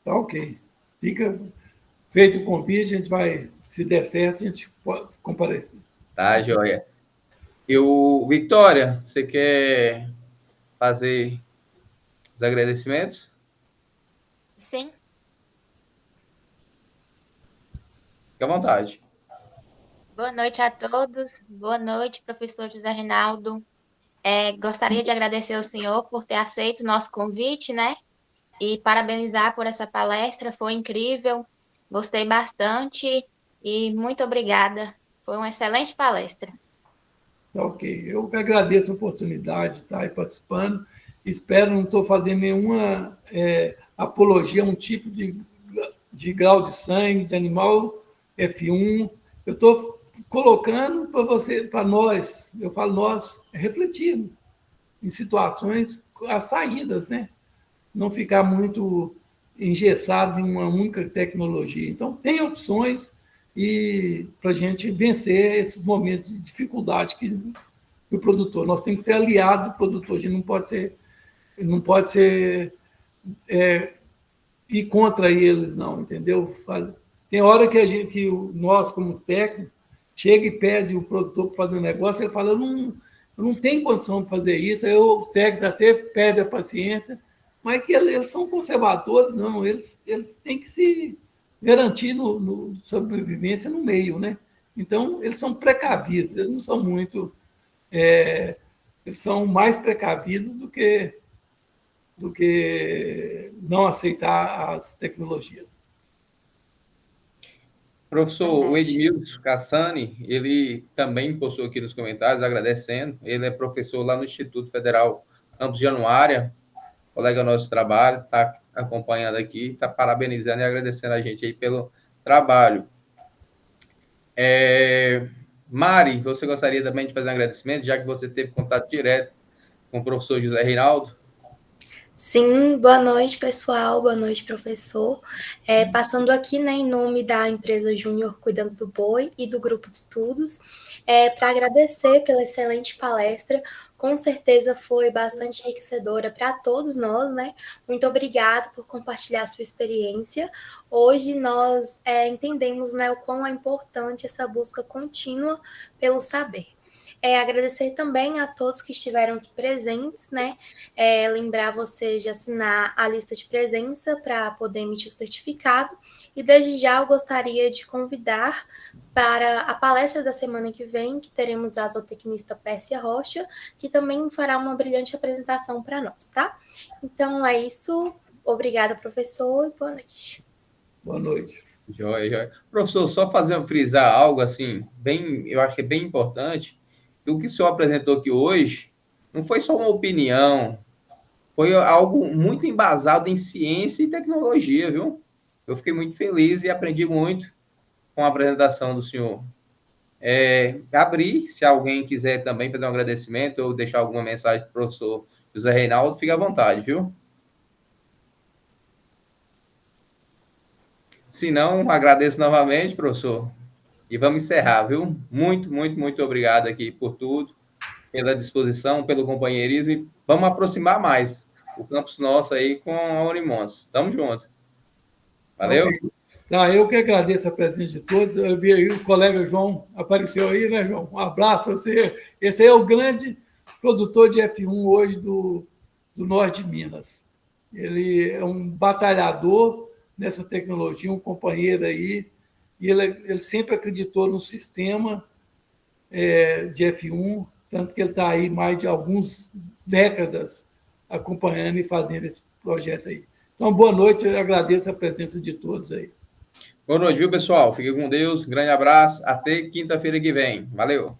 Tá ok. Fica feito o convite, a gente vai, se der certo, a gente pode comparecer. Tá, joia. Victoria, você quer fazer os agradecimentos? Sim. Fique à vontade. Boa noite a todos. Boa noite, professor José Reinaldo. Gostaria de agradecer ao senhor por ter aceito o nosso convite, né? E parabenizar por essa palestra, foi incrível, gostei bastante e muito obrigada. Foi uma excelente palestra. Tá ok. Eu que agradeço a oportunidade de estar aí participando. Espero não estou fazendo nenhuma apologia a um tipo de grau de sangue, de animal F1. Eu estou colocando para nós, eu falo nós, refletirmos em situações, as saídas, né? Não ficar muito engessado em uma única tecnologia. Então, tem opções e para a gente vencer esses momentos de dificuldade que o produtor. Nós temos que ser aliado do produtor, a gente não pode ser ir contra eles, não, entendeu? Tem hora que nós, como técnico, chega e pede o produtor para fazer um negócio, ele fala, eu não tenho condição de fazer isso, aí o técnico até perde a paciência, mas que eles são conservadores, não, eles têm que se garantir no sobrevivência no meio, né? Então, eles são precavidos, eles não são muito... eles são mais precavidos do que não aceitar as tecnologias. Professor, o Edmilson Cassani, ele também postou aqui nos comentários, agradecendo. Ele é professor lá no Instituto Federal Campos de Januária, colega nosso de trabalho, está acompanhando aqui, está parabenizando e agradecendo a gente aí pelo trabalho. Mari, você gostaria também de fazer um agradecimento, já que você teve contato direto com o professor José Reinaldo? Sim, boa noite, pessoal. Boa noite, professor. Passando aqui, né, em nome da empresa Júnior Cuidando do Boi e do grupo de estudos, para agradecer pela excelente palestra. Com certeza foi bastante enriquecedora para todos nós, né? Muito obrigada por compartilhar sua experiência. Hoje nós entendemos, né, o quão é importante essa busca contínua pelo saber. Agradecer também a todos que estiveram aqui presentes, né? Lembrar vocês de assinar a lista de presença para poder emitir o certificado. E desde já eu gostaria de convidar para a palestra da semana que vem, que teremos a zootecnista Pérsia Rocha, que também fará uma brilhante apresentação para nós, tá? Então é isso. Obrigada, professor, e boa noite. Boa noite. Joia. Professor, só frisar algo assim, eu acho que é bem importante. O que o senhor apresentou aqui hoje não foi só uma opinião, foi algo muito embasado em ciência e tecnologia, viu? Eu fiquei muito feliz e aprendi muito com a apresentação do senhor. Abrir, se alguém quiser também fazer um agradecimento ou deixar alguma mensagem para o professor José Reinaldo, fique à vontade, viu? Se não, agradeço novamente, professor. E vamos encerrar, viu? Muito, muito, muito obrigado aqui por tudo, pela disposição, pelo companheirismo. E vamos aproximar mais o campus nosso aí com a Unimons. Tamo junto. Valeu? Okay. Eu que agradeço a presença de todos. Eu vi aí o colega João apareceu aí, né, João? Um abraço a você. Esse aí é o grande produtor de F1 hoje do norte de Minas. Ele é um batalhador nessa tecnologia, um companheiro aí, e ele sempre acreditou no sistema de F1, tanto que ele está aí mais de algumas décadas acompanhando e fazendo esse projeto aí. Então, boa noite, eu agradeço a presença de todos aí. Boa noite, viu, pessoal? Fique com Deus, grande abraço, até quinta-feira que vem. Valeu!